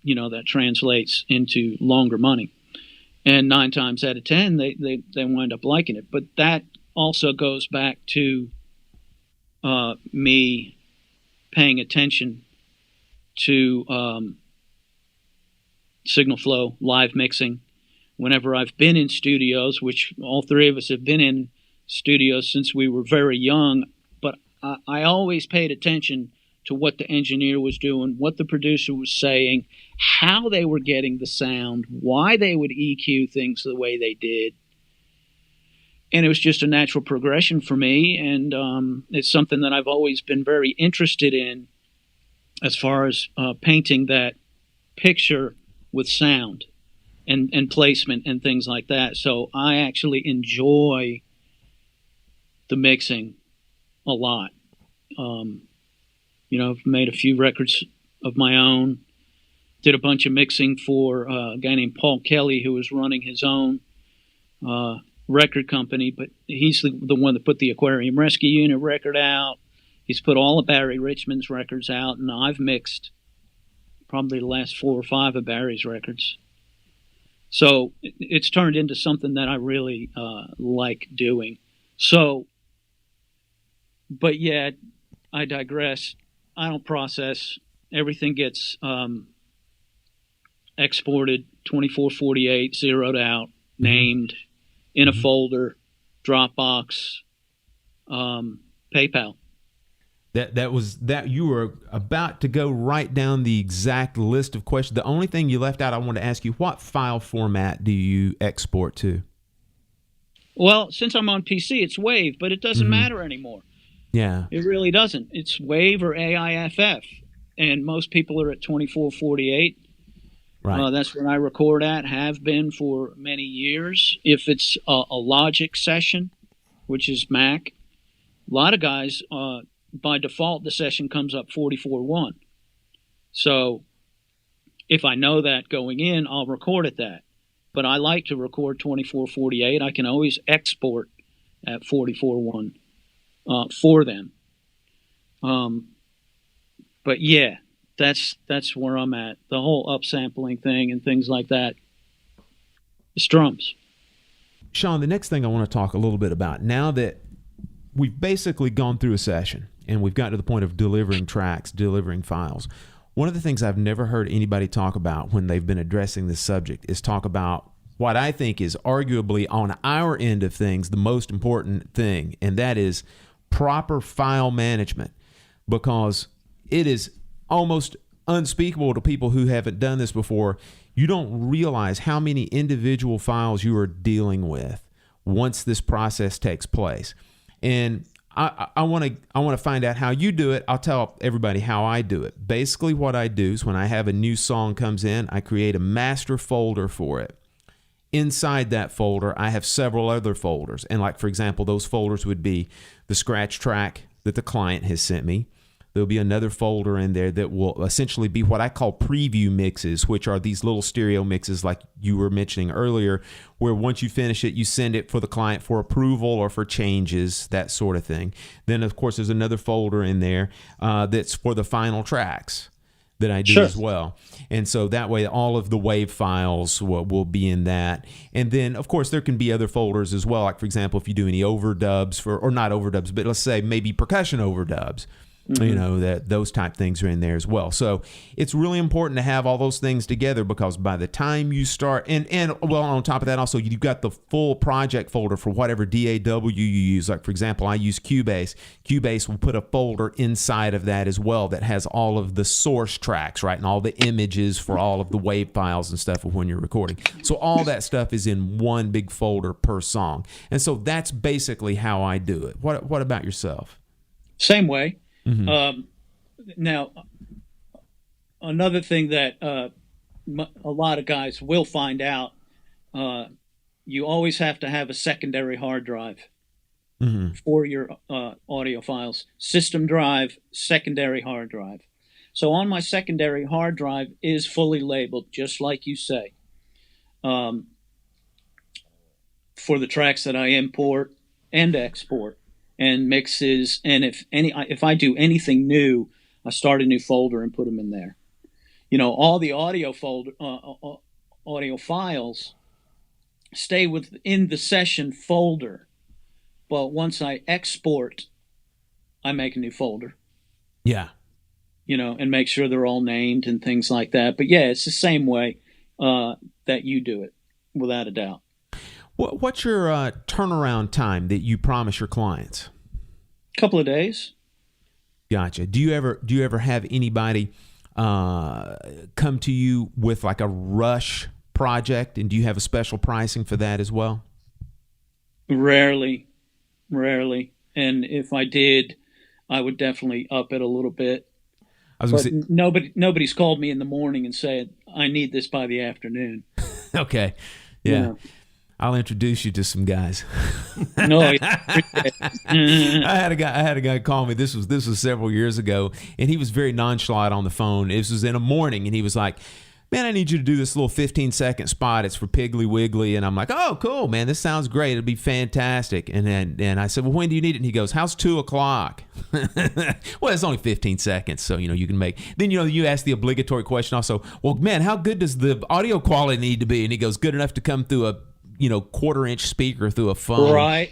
Speaker 1: that translates into longer money. And 9 times out of 10, they wind up liking it. But that also goes back to me paying attention to signal flow, live mixing. Whenever I've been in studios, which all 3 of us have been in studios since we were very young, but I always paid attention to what the engineer was doing, what the producer was saying, how they were getting the sound, why they would EQ things the way they did. And it was just a natural progression for me, and it's something that I've always been very interested in as far as painting that picture with sound and placement and things like that. So I actually enjoy the mixing a lot. I've made a few records of my own, did a bunch of mixing for a guy named Paul Kelly, who was running his own record company, but he's the one that put the Aquarium Rescue Unit record out. He's put all of Barry Richmond's records out, and I've mixed probably the last 4 or 5 of Barry's records. So it's turned into something that I really like doing. So, but yeah, I digress. I don't process. Everything gets exported, 2448, zeroed out, named, in a folder, Dropbox, PayPal.
Speaker 10: That you were about to go right down the exact list of questions. The only thing you left out, I want to ask you, what file format do you export to?
Speaker 1: Well, since I'm on PC, it's WAV, but it doesn't matter anymore.
Speaker 10: Yeah.
Speaker 1: It really doesn't. It's WAV or AIFF, and most people are at 2448.
Speaker 10: Right.
Speaker 1: That's where I record at, have been for many years. If it's a Logic session, which is Mac, a lot of guys, by default, the session comes up 44.1. So if I know that going in, I'll record at that. But I like to record 2448. I can always export at 44.1 for them. But yeah, that's where I'm at. The whole upsampling thing and things like that. It's drums.
Speaker 10: Sean, the next thing I want to talk a little bit about, now that we've basically gone through a session and we've gotten to the point of delivering tracks, delivering files, one of the things I've never heard anybody talk about when they've been addressing this subject is talk about what I think is arguably on our end of things the most important thing, and that is proper file management, because it is almost unspeakable to people who haven't done this before. You don't realize how many individual files you are dealing with once this process takes place. And I want to find out how you do it. I'll tell everybody how I do it. Basically, what I do is when I have a new song comes in, I create a master folder for it. Inside that folder, I have several other folders. And like, for example, those folders would be the scratch track that the client has sent me. There'll be another folder in there that will essentially be what I call preview mixes, which are these little stereo mixes like you were mentioning earlier, where once you finish it, you send it for the client for approval or for changes, that sort of thing. Then, of course, there's another folder in there that's for the final tracks that I do as well. And so that way all of the wave files will be in that. And then, of course, there can be other folders as well. Like, for example, if you do any overdubs, or not overdubs, but let's say maybe percussion overdubs. You know, that those type things are in there as well. So it's really important to have all those things together, because by the time you start, and well, on top of that, also you've got the full project folder for whatever DAW you use. Like, for example, I use Cubase. Cubase will put a folder inside of that as well that has all of the source tracks, right, and all the images for all of the wave files and stuff of when you're recording. So all that stuff is in one big folder per song. And so that's basically how I do it. What about yourself?
Speaker 1: Same way. Now, another thing that a lot of guys will find out, you always have to have a secondary hard drive for your audio files. System drive, secondary hard drive. So on my secondary hard drive is fully labeled, just like you say, for the tracks that I import and export and mixes. And if I do anything new, I start a new folder and put them in there. You know, all the audio files stay within the session folder, but once I export, I make a new folder.
Speaker 10: Yeah.
Speaker 1: You know, and make sure they're all named and things like that. But yeah, it's the same way that you do it, without a doubt.
Speaker 10: What's your turnaround time that you promise your clients?
Speaker 1: A couple of days.
Speaker 10: Gotcha. Do you ever have anybody come to you with like a rush project, and do you have a special pricing for that as well?
Speaker 1: Rarely. And if I did, I would definitely up it a little bit. Nobody's called me in the morning and said, I need this by the afternoon.
Speaker 10: Okay. Yeah. You know. I'll introduce you to some guys.
Speaker 1: No,
Speaker 10: I had a guy call me. This was several years ago, and he was very nonchalant on the phone. This was in the morning, and he was like, "Man, I need you to do this little 15-second spot. It's for Piggly Wiggly." And I'm like, "Oh, cool, man. This sounds great. It'll be fantastic." And then I said, "Well, when do you need it?" And he goes, "How's 2:00?" Well, it's only 15 seconds, so you can make. Then you ask the obligatory question also. Well, man, how good does the audio quality need to be? And he goes, "Good enough to come through a 1/4-inch speaker through a phone."
Speaker 1: Right.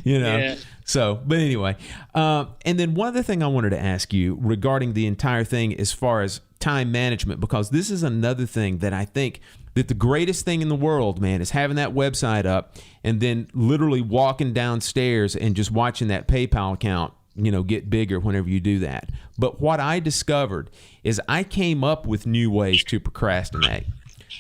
Speaker 1: Yeah.
Speaker 10: So, but anyway, and then one other thing I wanted to ask you regarding the entire thing as far as time management, because this is another thing that I think that the greatest thing in the world, man, is having that website up and then literally walking downstairs and just watching that PayPal account, get bigger whenever you do that. But what I discovered is I came up with new ways to procrastinate.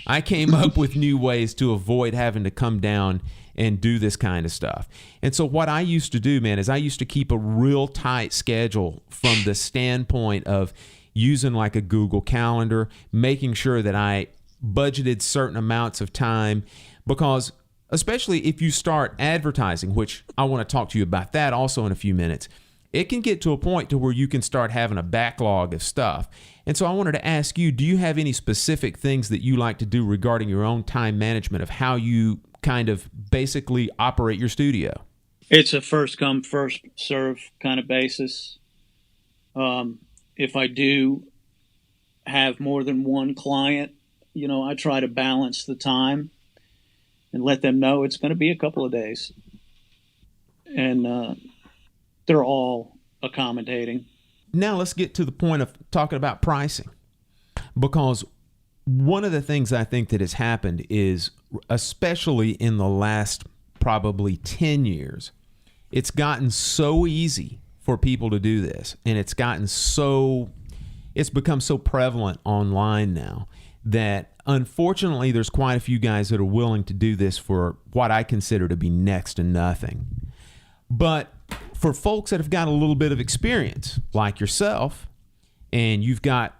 Speaker 10: I came up with new ways to avoid having to come down and do this kind of stuff. And so what I used to do, man, is I used to keep a real tight schedule from the standpoint of using like a Google Calendar, making sure that I budgeted certain amounts of time, because especially if you start advertising, which I want to talk to you about that also in a few minutes, it can get to a point to where you can start having a backlog of stuff. And so I wanted to ask you, do you have any specific things that you like to do regarding your own time management of how you kind of basically operate your studio?
Speaker 1: It's a first come, first serve kind of basis. If I do have more than one client, I try to balance the time and let them know it's going to be a couple of days. And they're all accommodating.
Speaker 10: Now let's get to the point of talking about pricing, because one of the things I think that has happened is, especially in the last probably 10 years, it's gotten so easy for people to do this, and it's become so prevalent online now that unfortunately there's quite a few guys that are willing to do this for what I consider to be next to nothing. But for folks that have got a little bit of experience, like yourself, and you've got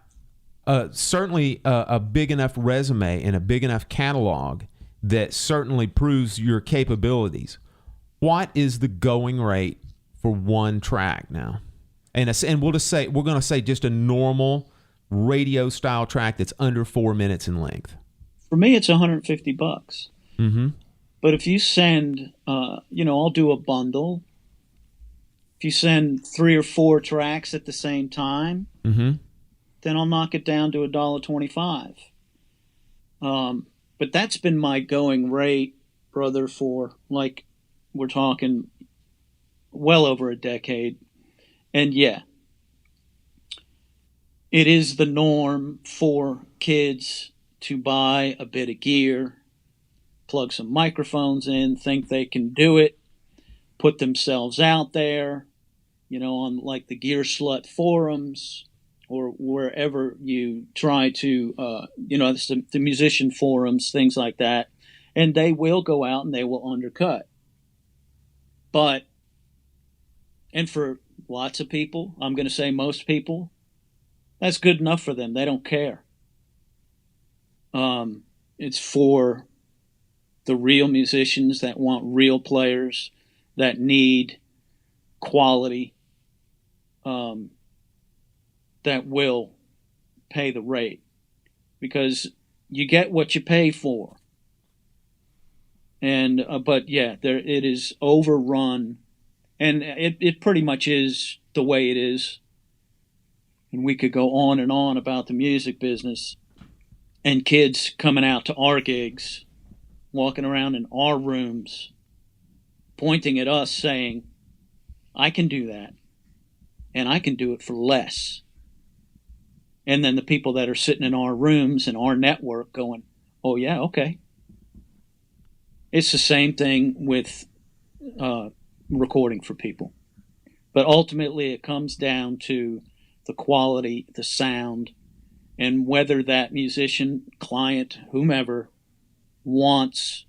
Speaker 10: certainly a big enough resume and a big enough catalog that certainly proves your capabilities, what is the going rate for one track now? And we're going to say just a normal radio style track that's under 4 minutes in length.
Speaker 1: For me, it's $150.
Speaker 10: Mm-hmm.
Speaker 1: But if you send, I'll do a bundle. If you send 3 or 4 tracks at the same time,
Speaker 10: mm-hmm.
Speaker 1: then I'll knock it down to $1.25. But that's been my going rate, brother, for, like, we're talking well over a decade. And yeah, it is the norm for kids to buy a bit of gear, plug some microphones in, think they can do it, put themselves out there, on like the Gear Slut forums or wherever you try to, the musician forums, things like that. And they will go out and they will undercut. And for lots of people, I'm going to say most people, that's good enough for them. They don't care. It's for the real musicians that want real players, that need quality, that will pay the rate, because you get what you pay for. And but yeah, it is overrun, and it pretty much is the way it is. And we could go on and on about the music business and kids coming out to our gigs, walking around in our rooms, pointing at us saying, I can do that, and I can do it for less. And then the people that are sitting in our rooms and our network going, oh, yeah, okay. It's the same thing with recording for people. But ultimately, it comes down to the quality, the sound, and whether that musician, client, whomever, wants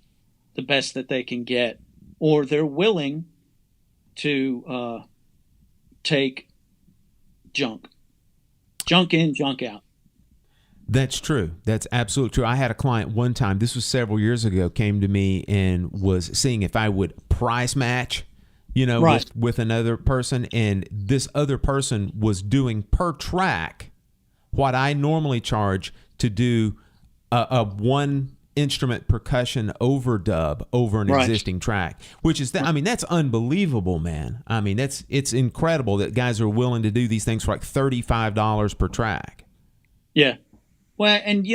Speaker 1: the best that they can get, or they're willing to take junk in, junk out.
Speaker 10: That's true. That's absolutely true. I had a client one time, this was several years ago, came to me and was seeing if I would price match,
Speaker 1: right,
Speaker 10: with another person. And this other person was doing per track what I normally charge to do a one instrument percussion overdub over an existing track, which is that's unbelievable, man. It's incredible that guys are willing to do these things for like $35 per track.
Speaker 1: Yeah. Well, and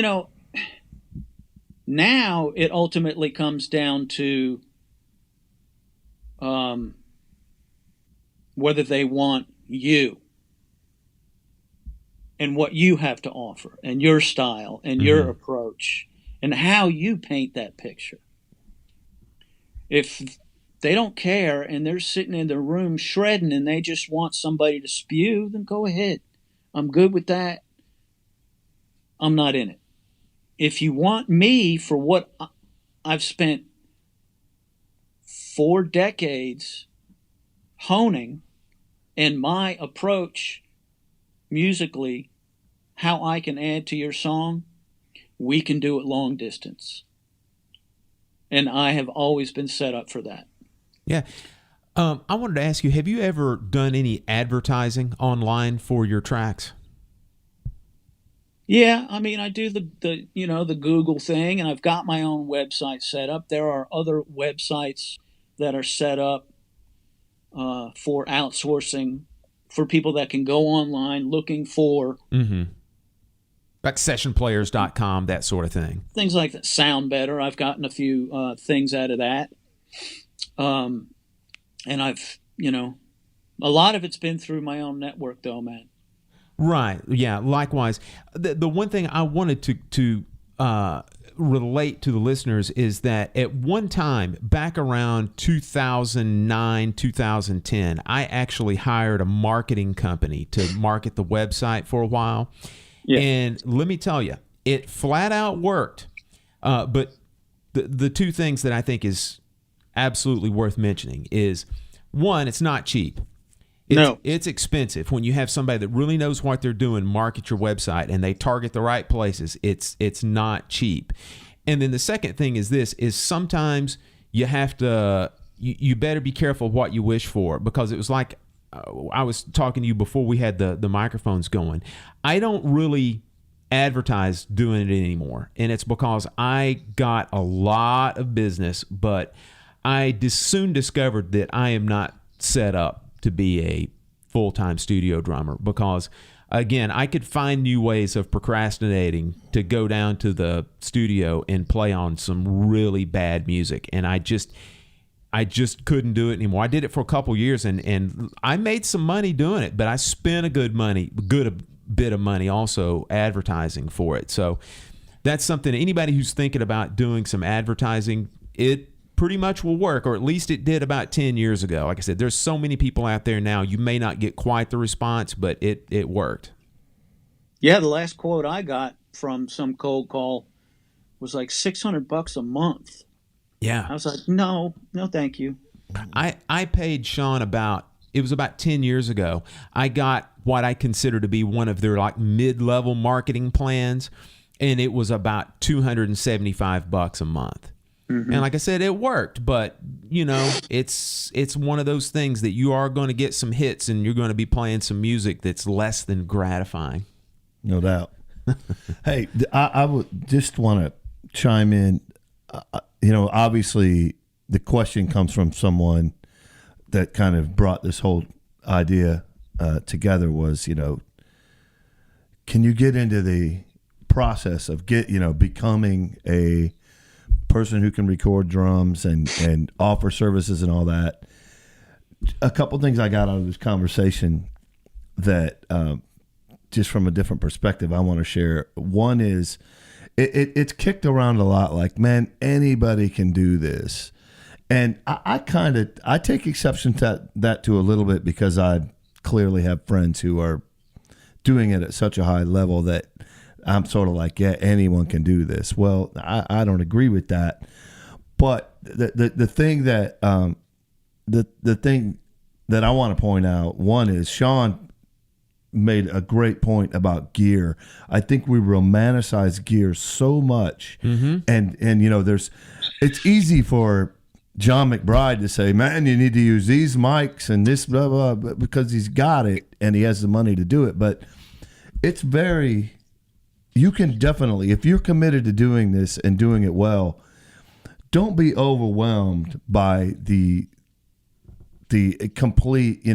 Speaker 1: now it ultimately comes down to whether they want you and what you have to offer and your style and your approach and how you paint that picture. If they don't care and they're sitting in their room shredding and they just want somebody to spew, then go ahead. I'm good with that. I'm not in it. If you want me for what I've spent 4 decades honing and my approach musically, how I can add to your song, we can do it long distance. And I have always been set up for that.
Speaker 10: Yeah. I wanted to ask you, have you ever done any advertising online for your tracks?
Speaker 1: Yeah, I do the Google thing, and I've got my own website set up. There are other websites that are set up for outsourcing, for people that can go online looking for
Speaker 10: like sessionplayers.com, that sort of thing.
Speaker 1: Things like that sound better. I've gotten a few things out of that. And I've, a lot of it's been through my own network though, man.
Speaker 10: Right. Yeah. Likewise. The one thing I wanted to relate to the listeners is that at one time, back around 2009, 2010, I actually hired a marketing company to market the website for a while. Yeah. And let me tell you, it flat out worked. But the two things that I think is absolutely worth mentioning is, one, it's not cheap. It's expensive. When you have somebody that really knows what they're doing, market your website, and they target the right places, it's not cheap. And then the second thing is this, is sometimes you have to, you better be careful what you wish for, because it was like, I was talking to you before we had the microphones going. I don't really advertise doing it anymore, and it's because I got a lot of business, but I soon discovered that I am not set up to be a full-time studio drummer, because again, I could find new ways of procrastinating to go down to the studio and play on some really bad music, and I just couldn't do it anymore. I did it for a couple years, and I made some money doing it, but I spent a good bit of money also advertising for it. So that's something, anybody who's thinking about doing some advertising, it pretty much will work, or at least it did about 10 years ago. Like I said, there's so many people out there now, you may not get quite the response, but it worked.
Speaker 1: Yeah, the last quote I got from some cold call was like $600 a month.
Speaker 10: Yeah.
Speaker 1: I was like, no, thank you.
Speaker 10: I paid Sean it was about 10 years ago. I got what I consider to be one of their like mid-level marketing plans, and it was about $275 a month. Mm-hmm. And like I said, it worked, but it's one of those things that you are going to get some hits, and you're going to be playing some music that's less than gratifying.
Speaker 11: No doubt. Hey, I would just want to chime in. Obviously the question comes from someone that kind of brought this whole idea together was, can you get into the process of becoming a person who can record drums and offer services and all that. A couple things I got out of this conversation that just from a different perspective I want to share. One is it's kicked around a lot, like, man, anybody can do this. And I take exception to that to a little bit, because I clearly have friends who are doing it at such a high level that I'm sort of like, yeah, anyone can do this. Well, I don't agree with that. But the thing that the thing that I want to point out, one is Sean made a great point about gear. I think we romanticize gear so much, and it's easy for John McBride to say, man, you need to use these mics and this blah blah, because he's got it and he has the money to do it. But it's you can definitely, if you're committed to doing this and doing it well, don't be overwhelmed by the complete,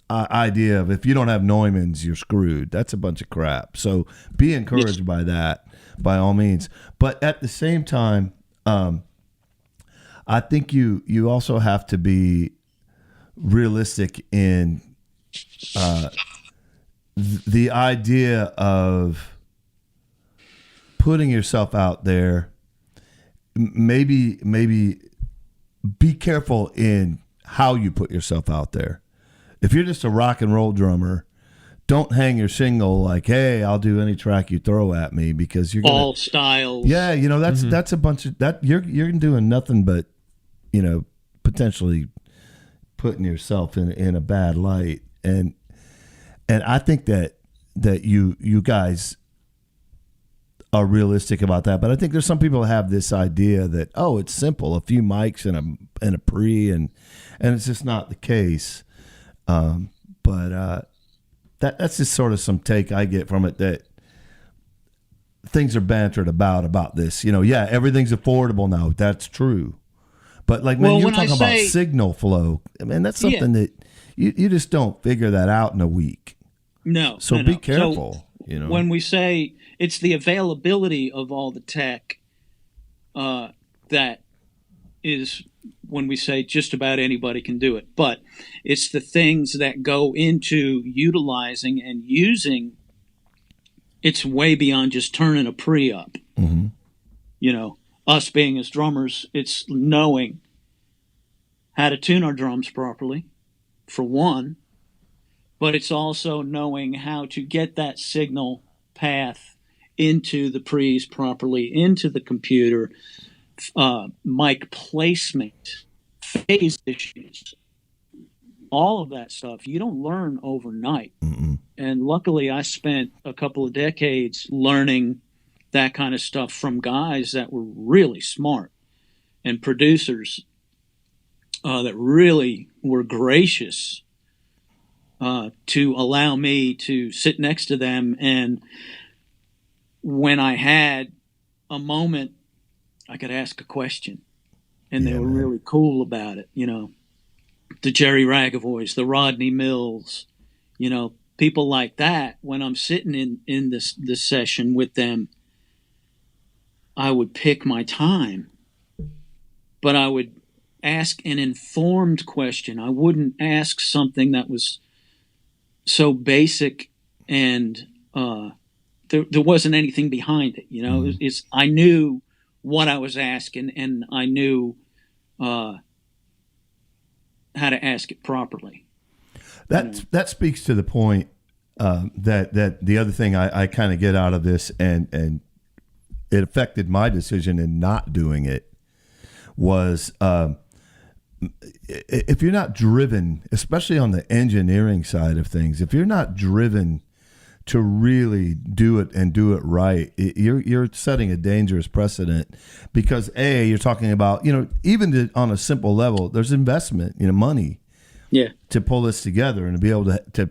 Speaker 11: idea of, if you don't have Neumanns, you're screwed. That's a bunch of crap. So be encouraged by that, by all means. But at the same time, I think you also have to be realistic in the idea of putting yourself out there. Maybe be careful in how you put yourself out there. If you're just a rock and roll drummer, don't hang your shingle like, hey, I'll do any track you throw at me, because you're
Speaker 1: all styles.
Speaker 11: Yeah, that's a bunch of that. You're doing nothing but potentially putting yourself in a bad light. And I think that you guys are realistic about that. But I think there's some people that have this idea that, oh, it's simple, a few mics and a pre, and it's just not the case. But that's just sort of some take I get from it, that things are bantered about this. Yeah, everything's affordable now. That's true. But like when you're talking about signal flow, I mean, that's something that you just don't figure that out in a week.
Speaker 1: No.
Speaker 11: So be careful.
Speaker 1: So when we say it's the availability of all the tech, that is when we say just about anybody can do it. But it's the things that go into utilizing and using it's way beyond just turning a pre up.
Speaker 11: Mm-hmm.
Speaker 1: You know, us being as drummers, it's knowing how to tune our drums properly, for one, but it's also knowing how to get that signal path into the pre's properly, into the computer, mic placement, phase issues, all of that stuff. You don't learn overnight.
Speaker 11: Mm-mm.
Speaker 1: And luckily, I spent a couple of decades learning that kind of stuff from guys that were really smart and producers that really were gracious to allow me to sit next to them. And when I had a moment, I could ask a question. And they were really cool about it. You know, the Jerry Ragavoys, the Rodney Mills, you know, people like that. When I'm sitting in this session with them, I would pick my time, but I would ask an informed question. I wouldn't ask something that was so basic and there wasn't anything behind it. You know, mm-hmm. I knew what I was asking, and I knew how to ask it properly.
Speaker 11: That speaks to the point that the other thing I kind of get out of this, and it affected my decision in not doing it, was if you're not driven, especially on the engineering side of things, if you're not driven to really do it and do it right, you're setting a dangerous precedent, because you're talking about, even on a simple level, there's investment, money, to pull this together and to be able to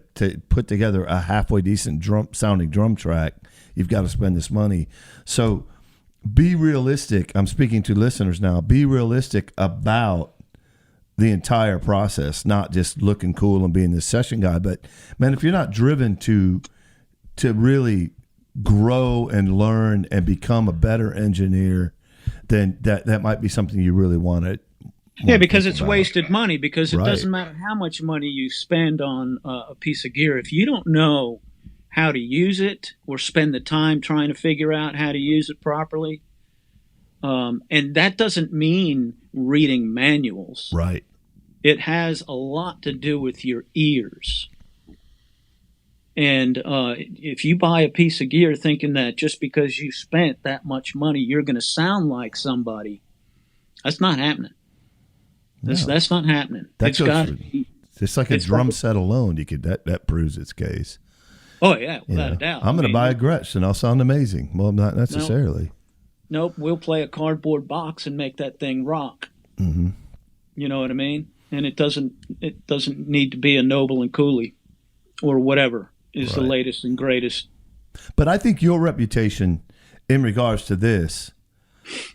Speaker 11: put together a halfway decent sounding drum track. You've got to spend this money. So be realistic. I'm speaking to listeners now. Be realistic about the entire process, not just looking cool and being this session guy. But man, if you're not driven to really grow and learn and become a better engineer, then that might be something you really want to.
Speaker 1: Yeah, because it's wasted money, because it doesn't matter how much money you spend on a piece of gear. If you don't know how to use it or spend the time trying to figure out how to use it properly, and that doesn't mean reading manuals.
Speaker 11: Right.
Speaker 1: It has a lot to do with your ears. And if you buy a piece of gear thinking that just because you spent that much money, you're going to sound like somebody, that's not happening. That's not happening.
Speaker 11: It's like a drum set alone. That proves its case.
Speaker 1: Oh yeah, without a doubt.
Speaker 11: I'm going to buy a Gretsch and I'll sound amazing. Well, not necessarily.
Speaker 1: Nope. We'll play a cardboard box and make that thing rock.
Speaker 11: Mm-hmm.
Speaker 1: You know what I mean? And it doesn't need to be a Noble and Cooley or whatever is the latest and greatest.
Speaker 11: But I think your reputation in regards to this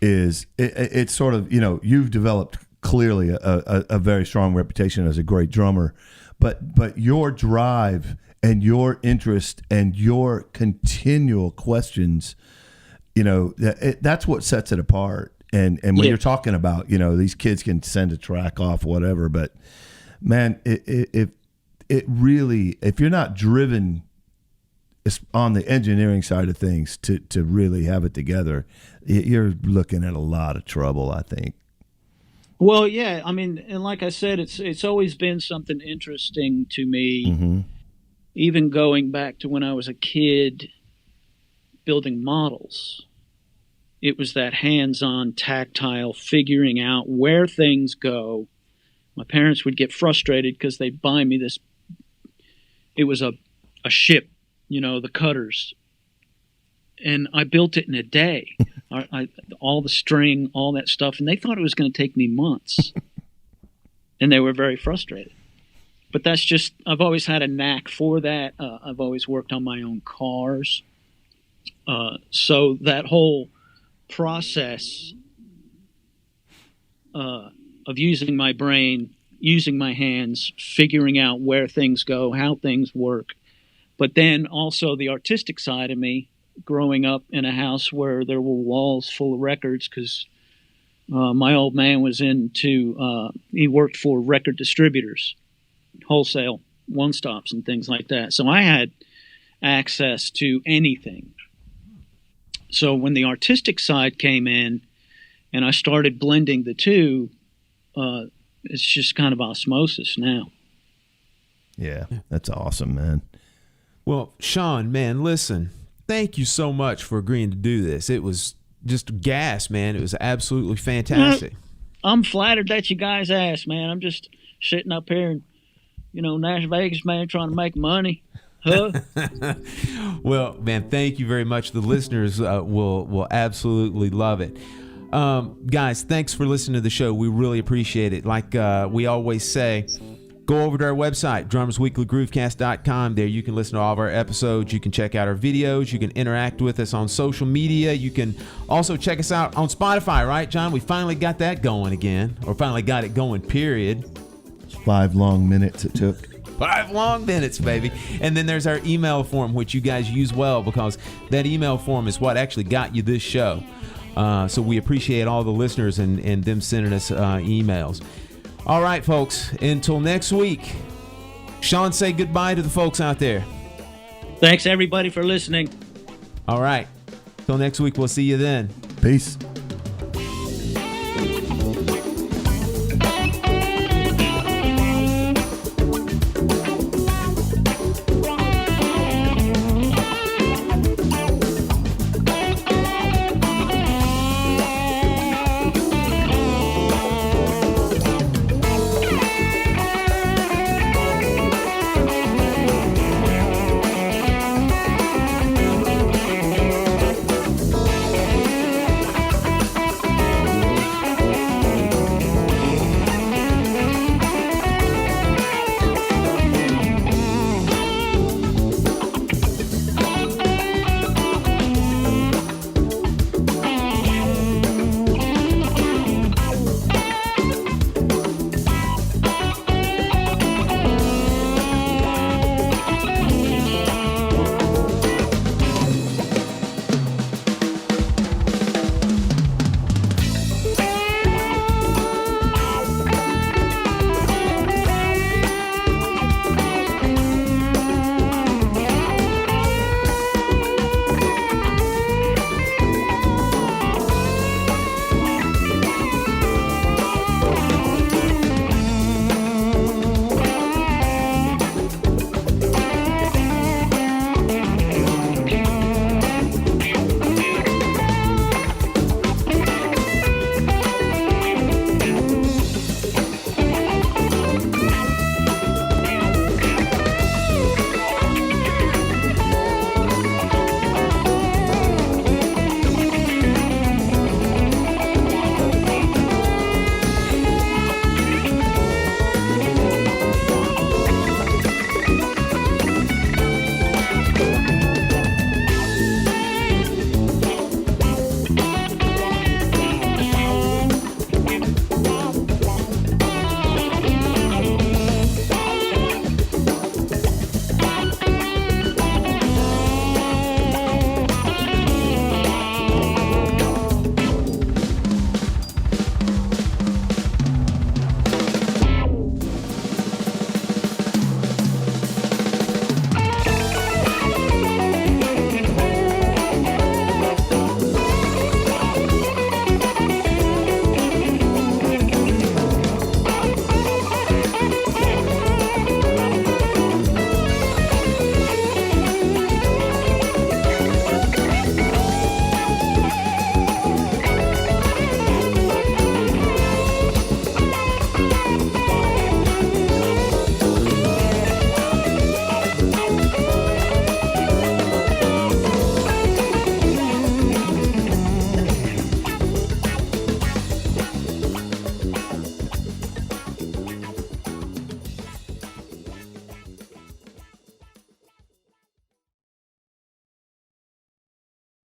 Speaker 11: is it's sort of, you've developed clearly a very strong reputation as a great drummer, but your drive and your interest and your continual questions, that's what sets it apart. And when you're talking about, these kids can send a track off, whatever, but man, if you're not driven on the engineering side of things to really have it together, you're looking at a lot of trouble, I think.
Speaker 1: Well, yeah, I mean, and like I said, it's always been something interesting to me,
Speaker 11: mm-hmm.
Speaker 1: even going back to when I was a kid building models. It was that hands-on, tactile, figuring out where things go. My parents would get frustrated because they'd buy me this. It was a ship, the cutters. And I built it in a day. All the string, all that stuff. And they thought it was going to take me months. And they were very frustrated. But that's just, I've always had a knack for that. I've always worked on my own cars. So that whole process of using my brain, using my hands, figuring out where things go, how things work. But then also the artistic side of me, growing up in a house where there were walls full of records, because my old man was he worked for record distributors, wholesale, one-stops and things like that. So I had access to anything. So when the artistic side came in and I started blending the two, it's just kind of osmosis now.
Speaker 11: Yeah, that's awesome, man.
Speaker 10: Well, Sean, man, listen, thank you so much for agreeing to do this. It was just gas, man. It was absolutely fantastic.
Speaker 1: I'm flattered that you guys asked, man. I'm just sitting up here and, Las Vegas, man, trying to make money. Huh?
Speaker 10: Well, man, thank you very much. The listeners will absolutely love it. Guys, thanks for listening to the show. We really appreciate it. Like we always say, go over to our website, drummersweeklygroovecast.com. There you can listen to all of our episodes. You can check out our videos. You can interact with us on social media. You can also check us out on Spotify, right, John? We finally got that going again, or finally got it going, period.
Speaker 11: 5 long minutes it took.
Speaker 10: 5 long minutes, baby. And then there's our email form, which you guys use well, because that email form is what actually got you this show. So we appreciate all the listeners and them sending us emails. All right, folks, until next week, Sean, say goodbye to the folks out there.
Speaker 1: Thanks, everybody, for listening.
Speaker 10: All right. Till next week, we'll see you then.
Speaker 11: Peace.